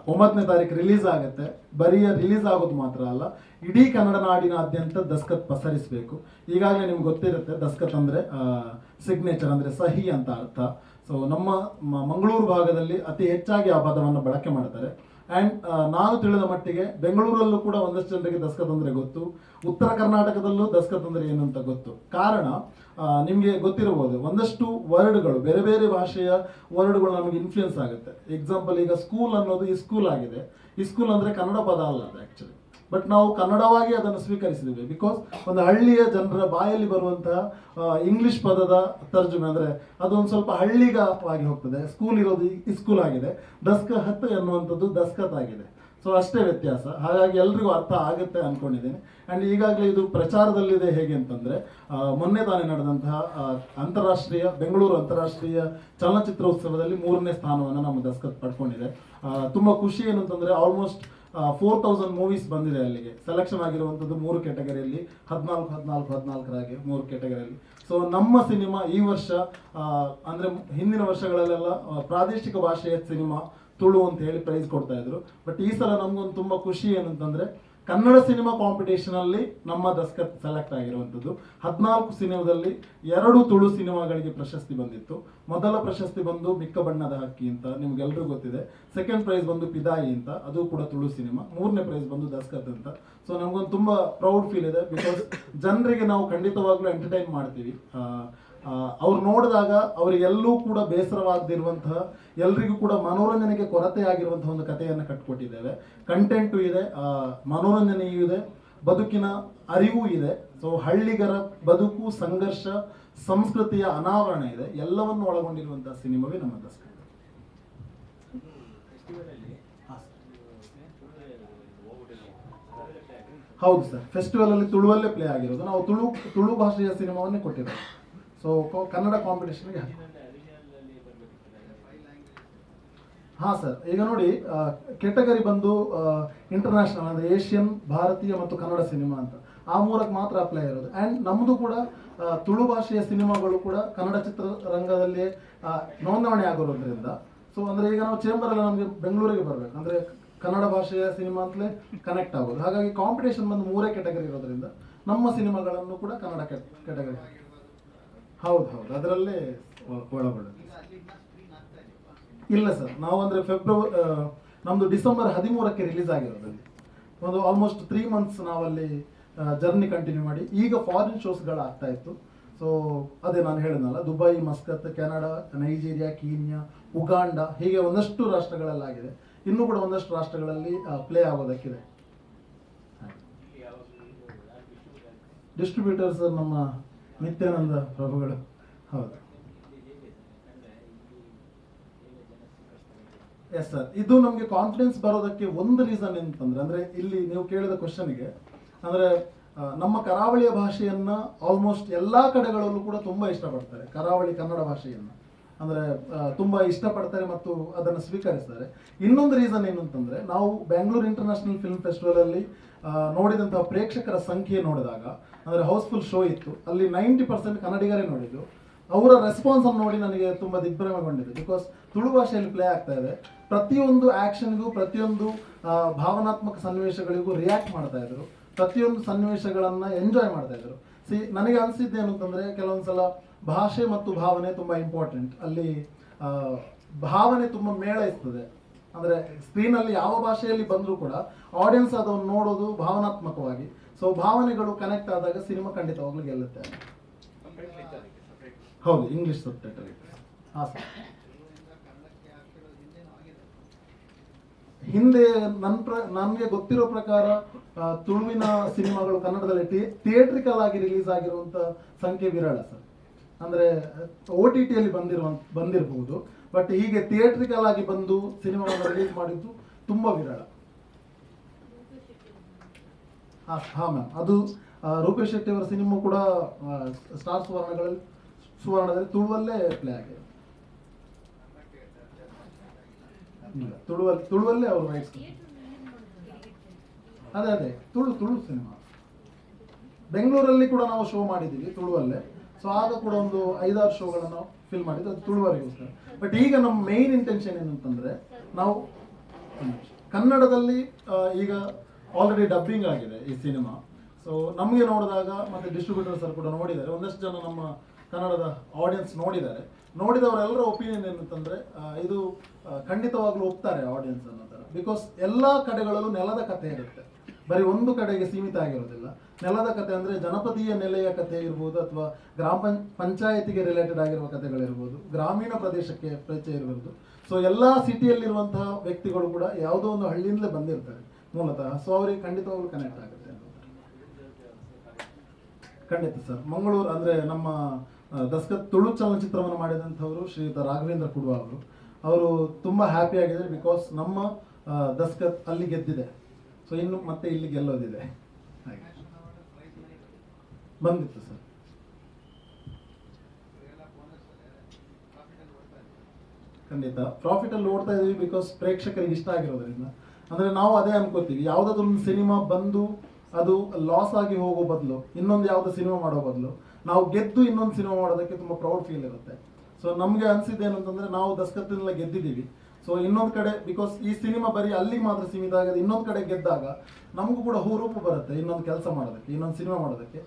9ನೇ ತಾರೀಕು ರಿಲೀಸ್ ಆಗುತ್ತೆ. ಬರೀ ರಿಲೀಸ್ ಆಗೋದು ಮಾತ್ರ ಅಲ್ಲ, ಇಡೀ ಕನ್ನಡ ನಾಡಿನಾದ್ಯಂತ ದಸ್ಕತ್ ಪಸರಿಸಬೇಕು. ಈಗಾಗಲೇ ನಿಮ್ಗೆ ಗೊತ್ತಿರುತ್ತೆ, ದಸ್ಕತ್ ಅಂದರೆ ಸಿಗ್ನೇಚರ್, ಅಂದರೆ ಸಹಿ ಅಂತ ಅರ್ಥ. ಸೊ ನಮ್ಮ ಮಂಗಳೂರು ಭಾಗದಲ್ಲಿ ಅತಿ ಹೆಚ್ಚಾಗಿ ಆ ಪದವನ್ನು ಬಳಕೆ ಮಾಡ್ತಾರೆ. ಆ್ಯಂಡ್ ನಾನು ತಿಳಿದ ಮಟ್ಟಿಗೆ ಬೆಂಗಳೂರಲ್ಲೂ ಕೂಡ ಒಂದಷ್ಟು ಜನರಿಗೆ ದಸ್ಕತ್ ಅಂದರೆ ಗೊತ್ತು, ಉತ್ತರ ಕರ್ನಾಟಕದಲ್ಲೂ ದಸ್ಕತ್ ಅಂದರೆ ಏನು ಅಂತ ಗೊತ್ತು. ಕಾರಣ ನಿಮಗೆ ಗೊತ್ತಿರಬಹುದು, ಒಂದಷ್ಟು ವರ್ಡ್ಗಳು, ಬೇರೆ ಬೇರೆ ಭಾಷೆಯ ವರ್ಡ್ಗಳು ನಮಗೆ ಇನ್ಫ್ಲೂಯೆನ್ಸ್ ಆಗುತ್ತೆ. ಎಕ್ಸಾಂಪಲ್, ಈಗ ಸ್ಕೂಲ್ ಅನ್ನೋದು ಈ ಸ್ಕೂಲ್ ಆಗಿದೆ. ಈ ಸ್ಕೂಲ್ ಅಂದರೆ ಕನ್ನಡ ಪದ ಅಲ್ಲ ಅದು ಆ್ಯಕ್ಚುಲಿ, ಬಟ್ ನಾವು ಕನ್ನಡವಾಗಿ ಅದನ್ನು ಸ್ವೀಕರಿಸಿದ್ದೇವೆ. ಬಿಕಾಸ್ ಒಂದು ಹಳ್ಳಿಯ ಜನರ ಬಾಯಲ್ಲಿ ಬರುವಂತಹ ಇಂಗ್ಲಿಷ್ ಪದದ ತರ್ಜುಮೆ, ಅಂದರೆ ಅದೊಂದು ಸ್ವಲ್ಪ ಹಳ್ಳಿಗವಾಗಿ ಹೋಗ್ತದೆ. ಸ್ಕೂಲ್ ಇರೋದು ಈ ಸ್ಕೂಲ್ ಆಗಿದೆ, ದಸ್ಕತ್ ಎನ್ನುವಂಥದ್ದು ದಸ್ಕತ್ ಆಗಿದೆ. ಸೊ ಅಷ್ಟೇ ವ್ಯತ್ಯಾಸ. ಹಾಗಾಗಿ ಎಲ್ರಿಗೂ ಅರ್ಥ ಆಗುತ್ತೆ ಅಂದ್ಕೊಂಡಿದ್ದೀನಿ. ಆ್ಯಂಡ್ ಈಗಾಗಲೇ ಇದು ಪ್ರಚಾರದಲ್ಲಿದೆ. ಹೇಗೆ ಅಂತಂದರೆ, ಮೊನ್ನೆ ತಾನೇ ನಡೆದಂತಹ ಬೆಂಗಳೂರು ಅಂತಾರಾಷ್ಟ್ರೀಯ ಚಲನಚಿತ್ರೋತ್ಸವದಲ್ಲಿ 3ನೇ ಸ್ಥಾನವನ್ನು ನಮ್ಮ ದಸ್ಕತ್ ಪಡ್ಕೊಂಡಿದೆ. ತುಂಬ ಖುಷಿ ಏನು ಅಂತಂದರೆ, ಆಲ್ಮೋಸ್ಟ್ 4000 ಮೂವೀಸ್ ಬಂದಿದೆ ಅಲ್ಲಿಗೆ. ಸೆಲೆಕ್ಷನ್ ಆಗಿರುವಂಥದ್ದು 3 ಕ್ಯಾಟಗರಿಯಲ್ಲಿ, 14 3 ಕ್ಯಾಟಗರಿಯಲ್ಲಿ. ಸೊ ನಮ್ಮ ಸಿನಿಮಾ ಈ ವರ್ಷ, ಅಂದರೆ ಹಿಂದಿನ ವರ್ಷಗಳಲ್ಲೆಲ್ಲ ಪ್ರಾದೇಶಿಕ ಭಾಷೆಯ ಸಿನಿಮಾ ತುಳು ಅಂತ ಹೇಳಿ ಪ್ರೈಸ್ ಕೊಡ್ತಾ ಇದ್ರು. ಬಟ್ ಈ ಸಲ ನಮ್ಗೊಂದು ತುಂಬ ಖುಷಿ ಏನಂತಂದ್ರೆ, ಕನ್ನಡ ಸಿನಿಮಾ ಕಾಂಪಿಟೇಷನ್ ಅಲ್ಲಿ ನಮ್ಮ ದಸ್ಕತ್ ಸೆಲೆಕ್ಟ್ ಆಗಿರುವಂಥದ್ದು. 14 ಸಿನಿಮಾದಲ್ಲಿ 2 ತುಳು ಸಿನಿಮಾಗಳಿಗೆ ಪ್ರಶಸ್ತಿ ಬಂದಿತ್ತು. ಮೊದಲ ಪ್ರಶಸ್ತಿ ಬಂದು ಮಿಕ್ಕ ಬಣ್ಣದ ಹಕ್ಕಿ ಅಂತ ನಿಮ್ಗೆಲ್ರಿಗೂ ಗೊತ್ತಿದೆ. ಸೆಕೆಂಡ್ ಪ್ರೈಸ್ ಬಂದು ಪಿದಾಯಿ ಅಂತ, ಅದು ಕೂಡ ತುಳು ಸಿನಿಮಾ. 3ನೇ ಪ್ರೈಸ್ ಬಂದು ದಸ್ಕತ್ ಅಂತ. ಸೊ ನಮ್ಗೊಂದು ತುಂಬಾ ಪ್ರೌಡ್ ಫೀಲ್ ಇದೆ. ಬಿಕಾಸ್ ಜನರಿಗೆ ನಾವು ಖಂಡಿತವಾಗ್ಲೂ ಎಂಟರ್ಟೈನ್ ಮಾಡ್ತೀವಿ. ಅವ್ರು ನೋಡಿದಾಗ ಅವರಿಗೆಲ್ಲೂ ಕೂಡ ಬೇಸರವಾಗದಿರುವಂತಹ, ಎಲ್ರಿಗೂ ಕೂಡ ಮನೋರಂಜನೆಗೆ ಕೊರತೆ ಆಗಿರುವಂತಹ ಒಂದು ಕಥೆಯನ್ನು ಕಟ್ಕೊಟ್ಟಿದ್ದೇವೆ. ಕಂಟೆಂಟು ಇದೆ, ಮನೋರಂಜನೆಯೂ ಇದೆ, ಬದುಕಿನ ಅರಿವು ಇದೆ. ಸೊ ಹಳ್ಳಿಗರ ಬದುಕು, ಸಂಘರ್ಷ, ಸಂಸ್ಕೃತಿಯ ಅನಾವರಣ ಇದೆ. ಎಲ್ಲವನ್ನು ಒಳಗೊಂಡಿರುವಂತಹ ಸಿನಿಮಾವೇ ನಮ್ಮ ದಸ್ಕತ್. ಹೌದು ಸರ್, ಫೆಸ್ಟಿವಲ್ ಅಲ್ಲಿ ತುಳುವಲ್ಲೇ ಪ್ಲೇ ಆಗಿರೋದು. ನಾವು ತುಳು ಭಾಷೆಯ ಸಿನಿಮಾವನ್ನೇ ಕೊಟ್ಟಿರೋದು. ಸೊ ಕನ್ನಡ ಕಾಂಪಿಟೇಷನ್ಗೆ ಹಾಂ ಸರ್. ಈಗ ನೋಡಿ, ಕೆಟಗರಿ ಬಂದು ಇಂಟರ್ನ್ಯಾಷನಲ್, ಅಂದರೆ ಏಷ್ಯನ್, ಭಾರತೀಯ ಮತ್ತು ಕನ್ನಡ ಸಿನಿಮಾ ಅಂತ ಆ 3ಕ್ಕೆ ಮಾತ್ರ ಅಪ್ಲೈ ಇರೋದು. ಆ್ಯಂಡ್ ನಮ್ಮದು ಕೂಡ ತುಳು ಭಾಷೆಯ ಸಿನಿಮಾಗಳು ಕೂಡ ಕನ್ನಡ ಚಿತ್ರರಂಗದಲ್ಲಿ ನೋಂದಣಿ ಆಗಿರೋದ್ರಿಂದ, ಸೊ ಅಂದರೆ ಈಗ ನಾವು ಚೇಂಬರಲ್ಲಿ ನಮಗೆ ಬೆಂಗಳೂರಿಗೆ ಬರಬೇಕು ಅಂದರೆ ಕನ್ನಡ ಭಾಷೆಯ ಸಿನಿಮಾ ಅಂತಲೇ ಕನೆಕ್ಟ್ ಆಗೋದು. ಹಾಗಾಗಿ ಕಾಂಪಿಟೇಷನ್ ಬಂದು 3 ಕ್ಯಾಟಗರಿ ಇರೋದ್ರಿಂದ ನಮ್ಮ ಸಿನಿಮಾಗಳನ್ನು ಕೂಡ ಕನ್ನಡ ಕ್ಯಾಟಗರಿ. ಹೌದು, ಅದರಲ್ಲೇ ಒಳಗೊಳ್ಳುತ್ತೆ. ಇಲ್ಲ ಸರ್, ನಾವು ಅಂದರೆ ನಮ್ಮದು ಡಿಸೆಂಬರ್ 13ಕ್ಕೆ ರಿಲೀಸ್ ಆಗಿರೋದಲ್ಲಿ ಒಂದು ಆಲ್ಮೋಸ್ಟ್ 3 ಮಂತ್ಸ್ ನಾವಲ್ಲಿ ಜರ್ನಿ ಕಂಟಿನ್ಯೂ ಮಾಡಿ. ಈಗ ಫಾರಿನ್ ಶೋಸ್ಗಳು ಆಗ್ತಾ ಇತ್ತು. ಸೊ ಅದೇ ನಾನು ಹೇಳಿದ್ನಲ್ಲ, Dubai, Muscat, Canada, Nigeria, Kenya, Uganda, ಹೀಗೆ ಒಂದಷ್ಟು ರಾಷ್ಟ್ರಗಳಲ್ಲಾಗಿದೆ. ಇನ್ನೂ ಕೂಡ ಒಂದಷ್ಟು ರಾಷ್ಟ್ರಗಳಲ್ಲಿ ಪ್ಲೇ ಆಗೋದಕ್ಕಿದೆ. ಡಿಸ್ಟ್ರಿಬ್ಯೂಟರ್ಸ್ ನಮ್ಮ ನಿತ್ಯಾನಂದ ಪ್ರಭುಗಳು. ಹೌದು, ಎಸ್ ಸರ್. ಇದು ನಮಗೆ ಕಾನ್ಫಿಡೆನ್ಸ್ ಬರೋದಕ್ಕೆ ಒಂದು ರೀಸನ್ ಏನಂತಂದ್ರೆ, ಅಂದರೆ ಇಲ್ಲಿ ನೀವು ಕೇಳಿದ ಕ್ವಶನ್ಗೆ, ಅಂದರೆ ನಮ್ಮ ಕರಾವಳಿಯ ಭಾಷೆಯನ್ನ ಆಲ್ಮೋಸ್ಟ್ ಎಲ್ಲ ಕಡೆಗಳಲ್ಲೂ ಕೂಡ ತುಂಬ ಇಷ್ಟಪಡ್ತಾರೆ. ಕರಾವಳಿ ಕನ್ನಡ ಭಾಷೆಯನ್ನು ಅಂದರೆ ತುಂಬ ಇಷ್ಟಪಡ್ತಾರೆ ಮತ್ತು ಅದನ್ನು ಸ್ವೀಕರಿಸ್ತಾರೆ. ಇನ್ನೊಂದು ರೀಸನ್ ಏನು ಅಂತಂದರೆ, ನಾವು ಬ್ಯಾಂಗ್ಳೂರ್ ಇಂಟರ್ನ್ಯಾಷನಲ್ ಫಿಲ್ಮ್ ಫೆಸ್ಟಿವಲಲ್ಲಿ ನೋಡಿದಂತಹ ಪ್ರೇಕ್ಷಕರ ಸಂಖ್ಯೆ ನೋಡಿದಾಗ, ಅಂದರೆ ಹೌಸ್ಫುಲ್ ಶೋ ಇತ್ತು, ಅಲ್ಲಿ 90% ಕನ್ನಡಿಗರೇ ನೋಡಿದ್ದು. ಅವರ ರೆಸ್ಪಾನ್ಸ್ ಅನ್ನು ನೋಡಿ ನನಗೆ ತುಂಬ ದಿಗ್ಭ್ರಮೆಗೊಂಡಿದೆ. ಬಿಕಾಸ್ ತುಳು ಭಾಷೆಯಲ್ಲಿ ಪ್ಲೇ ಆಗ್ತಾ ಇದೆ. ಪ್ರತಿಯೊಂದು ಆ್ಯಕ್ಷನ್ಗೂ, ಪ್ರತಿಯೊಂದು ಭಾವನಾತ್ಮಕ ಸನ್ನಿವೇಶಗಳಿಗೂ ರಿಯಾಕ್ಟ್ ಮಾಡ್ತಾ ಇದ್ರು. ಪ್ರತಿಯೊಂದು ಸನ್ನಿವೇಶಗಳನ್ನು ಎಂಜಾಯ್ ಮಾಡ್ತಾ ಇದ್ರು. ನನಗೆ ಅನಿಸಿದ್ದೇನು ಅಂತಂದರೆ, ಕೆಲವೊಂದು ಸಲ ಭಾಷೆ ಮತ್ತು ಭಾವನೆ ತುಂಬ ಇಂಪಾರ್ಟೆಂಟ್. ಅಲ್ಲಿ ಭಾವನೆ ತುಂಬ ಮೇಳೈಸ್ತದೆ. ಅಂದರೆ ಸ್ಕ್ರೀನಲ್ಲಿ ಯಾವ ಭಾಷೆಯಲ್ಲಿ ಬಂದರೂ ಕೂಡ ಆಡಿಯನ್ಸ್ ಅದನ್ನು ನೋಡೋದು ಭಾವನಾತ್ಮಕವಾಗಿ. ಸೊ ಭಾವನೆಗಳು ಕನೆಕ್ಟ್ ಆದಾಗ ಸಿನಿಮಾ ಖಂಡಿತವಾಗ್ಲೂ ಗೆಲ್ಲುತ್ತೆ. ಹೌದು, ಇಂಗ್ಲಿಷ್ ಸಬ್ಟೈಟಲ್ ಇದೆ. ಹಾಂ ಸರ್. ಹಿಂದೆ ನನಗೆ ಗೊತ್ತಿರೋ ಪ್ರಕಾರ ತುಳುವಿನ ಸಿನಿಮಾಗಳು ಕನ್ನಡದಲ್ಲಿ ಥಿಯೇಟ್ರಿಕಲ್ ಆಗಿ ರಿಲೀಸ್ ಆಗಿರುವಂಥ ಸಂಖ್ಯೆ ವಿರಳ ಸರ್. ಅಂದರೆ OTT ಅಲ್ಲಿ ಬಂದಿರಬಹುದು, ಬಟ್ ಹೀಗೆ ಥಿಯೇಟ್ರಿಕಲ್ ಆಗಿ ಬಂದು ಸಿನಿಮಾವನ್ನು ರಿಲೀಸ್ ಮಾಡಿದ್ದು ತುಂಬ ವಿರಳ. ಹಾಂ ಮ್ಯಾಮ್, ಅದು ರೂಪೇಶ್ ಶೆಟ್ಟಿ ಅವರ ಸಿನಿಮಾ ಕೂಡ ಸ್ಟಾರ್ ಸುವರ್ಣದಲ್ಲಿ ತುಳುವಲ್ಲೇ ಪ್ಲೇ ಆಗಿದೆ. ತುಳುವಲ್ಲೇ ಅವರು ರೈಟ್ಸ್. ಅದೇ ತುಳು ಸಿನಿಮಾ ಬೆಂಗಳೂರಲ್ಲಿ ಕೂಡ ನಾವು ಶೋ ಮಾಡಿದ್ದೀವಿ ತುಳುವಲ್ಲೇ. ಸೊ ಆಗ ಕೂಡ ಒಂದು 5-6 ಶೋಗಳನ್ನು ನಾವು ಫಿಲ್ ಮಾಡಿದ್ದು, ಅದು ತುಳುವರಿಗೋಸ್ಕರ. ಬಟ್ ಈಗ ನಮ್ಮ ಮೇನ್ ಇಂಟೆನ್ಷನ್ ಏನಂತಂದ್ರೆ, ನಾವು ಕನ್ನಡದಲ್ಲಿ ಈಗ ಆಲ್ರೆಡಿ ಡಬ್ಬಿಂಗ್ ಆಗಿದೆ ಈ ಸಿನಿಮಾ. ಸೊ ನಮಗೆ ನೋಡಿದಾಗ ಮತ್ತೆ ಡಿಸ್ಟ್ರಿಬ್ಯೂಟರ್ ಸರ್ ಕೂಡ ನೋಡಿದ್ದಾರೆ, ಒಂದಷ್ಟು ಜನ ನಮ್ಮ ಕನ್ನಡದ ಆಡಿಯನ್ಸ್ ನೋಡಿದ್ದಾರೆ. ನೋಡಿದವರೆಲ್ಲರ ಒಪಿನಿಯನ್ ಏನಂತಂದ್ರೆ, ಇದು ಖಂಡಿತವಾಗ್ಲೂ ಒಪ್ತಾರೆ ಆಡಿಯನ್ಸ್ ಅನ್ನೋ ಥರ. ಬಿಕಾಸ್ ಎಲ್ಲ ಕಡೆಗಳಲ್ಲೂ ನೆಲದ ಕಥೆ ಇರುತ್ತೆ, ಬರೀ ಒಂದು ಕಡೆಗೆ ಸೀಮಿತ ಆಗಿರೋದಿಲ್ಲ. ನೆಲದ ಕಥೆ ಅಂದರೆ ಜನಪದೀಯ ನೆಲೆಯ ಕಥೆ ಇರ್ಬೋದು, ಅಥವಾ ಪಂಚಾಯತಿಗೆ ರಿಲೇಟೆಡ್ ಆಗಿರುವ ಕಥೆಗಳಿರ್ಬೋದು, ಗ್ರಾಮೀಣ ಪ್ರದೇಶಕ್ಕೆ ಪರಿಚಯ ಇರ್ಬೋದು. ಸೊ ಎಲ್ಲ ಸಿಟಿಯಲ್ಲಿರುವಂತಹ ವ್ಯಕ್ತಿಗಳು ಕೂಡ ಯಾವುದೋ ಒಂದು ಹಳ್ಳಿಯಿಂದಲೇ ಬಂದಿರ್ತಾರೆ ಮೂಲತಃ. ಸೊ ಅವರಿಗೆ ಖಂಡಿತವಾಗ್ಲೂ ಕನೆಕ್ಟ್ ಆಗುತ್ತೆ. ಖಂಡಿತ ಸರ್. ಮಂಗಳೂರು ಅಂದರೆ ನಮ್ಮ ದಸ್ಕತ್ ತುಳು ಚಲನಚಿತ್ರವನ್ನು ಮಾಡಿದಂಥವರು ಶ್ರೀಯುತ ರಾಘವೇಂದ್ರ ಕುಡುವ ಅವರು ತುಂಬ ಹ್ಯಾಪಿ ಆಗಿದ್ದಾರೆ. ಬಿಕಾಸ್ ನಮ್ಮ ದಸ್ಕತ್ ಅಲ್ಲಿ ಗೆದ್ದಿದೆ. ಸೊ ಇನ್ನು ಮತ್ತೆ ಇಲ್ಲಿ ಗೆಲ್ಲೋದಿದೆ. ಹಾಗೆ ಬಂದಿತ್ತು ಸರ್. ಖಂಡಿತ ಪ್ರಾಫಿಟ್ ಅಲ್ಲಿ ಓಡ್ತಾ ಇದೀವಿ, ಬಿಕಾಸ್ ಪ್ರೇಕ್ಷಕರಿಗೆ ಇಷ್ಟ ಆಗಿರೋದ್ರಿಂದ. ಅಂದ್ರೆ ನಾವು ಅದೇ ಅನ್ಕೋತೀವಿ, ಯಾವುದಾದ್ರೂ ಒಂದು ಸಿನಿಮಾ ಬಂದು ಅದು ಲಾಸ್ ಆಗಿ ಹೋಗೋ ಬದಲು, ಇನ್ನೊಂದು ಯಾವುದೋ ಸಿನಿಮಾ ಮಾಡೋ ಬದಲು ನಾವು ಗೆದ್ದು ಇನ್ನೊಂದು ಸಿನಿಮಾ ಮಾಡೋದಕ್ಕೆ ತುಂಬ ಪ್ರೌಡ್ ಫೀಲ್ ಇರುತ್ತೆ. ಸೊ ನಮಗೆ ಅನಿಸಿದ್ದೇನು ಅಂತಂದ್ರೆ, ನಾವು ದಸ್ಕತ್ತಿನೆಲ್ಲ ಗೆದ್ದಿದ್ದೀವಿ. ಸೊ ಇನ್ನೊಂದು ಕಡೆ, ಬಿಕಾಸ್ ಈ ಸಿನಿಮಾ ಬರೀ ಅಲ್ಲಿಗೆ ಮಾತ್ರ ಸೀಮಿತ ಆಗದೆ ಇನ್ನೊಂದು ಕಡೆ ಗೆದ್ದಾಗ ನಮಗೂ ಕೂಡ ಹುರುಪು ಬರುತ್ತೆ ಇನ್ನೊಂದು ಕೆಲಸ ಮಾಡೋದಕ್ಕೆ, ಇನ್ನೊಂದು ಸಿನಿಮಾ ಮಾಡೋದಕ್ಕೆ.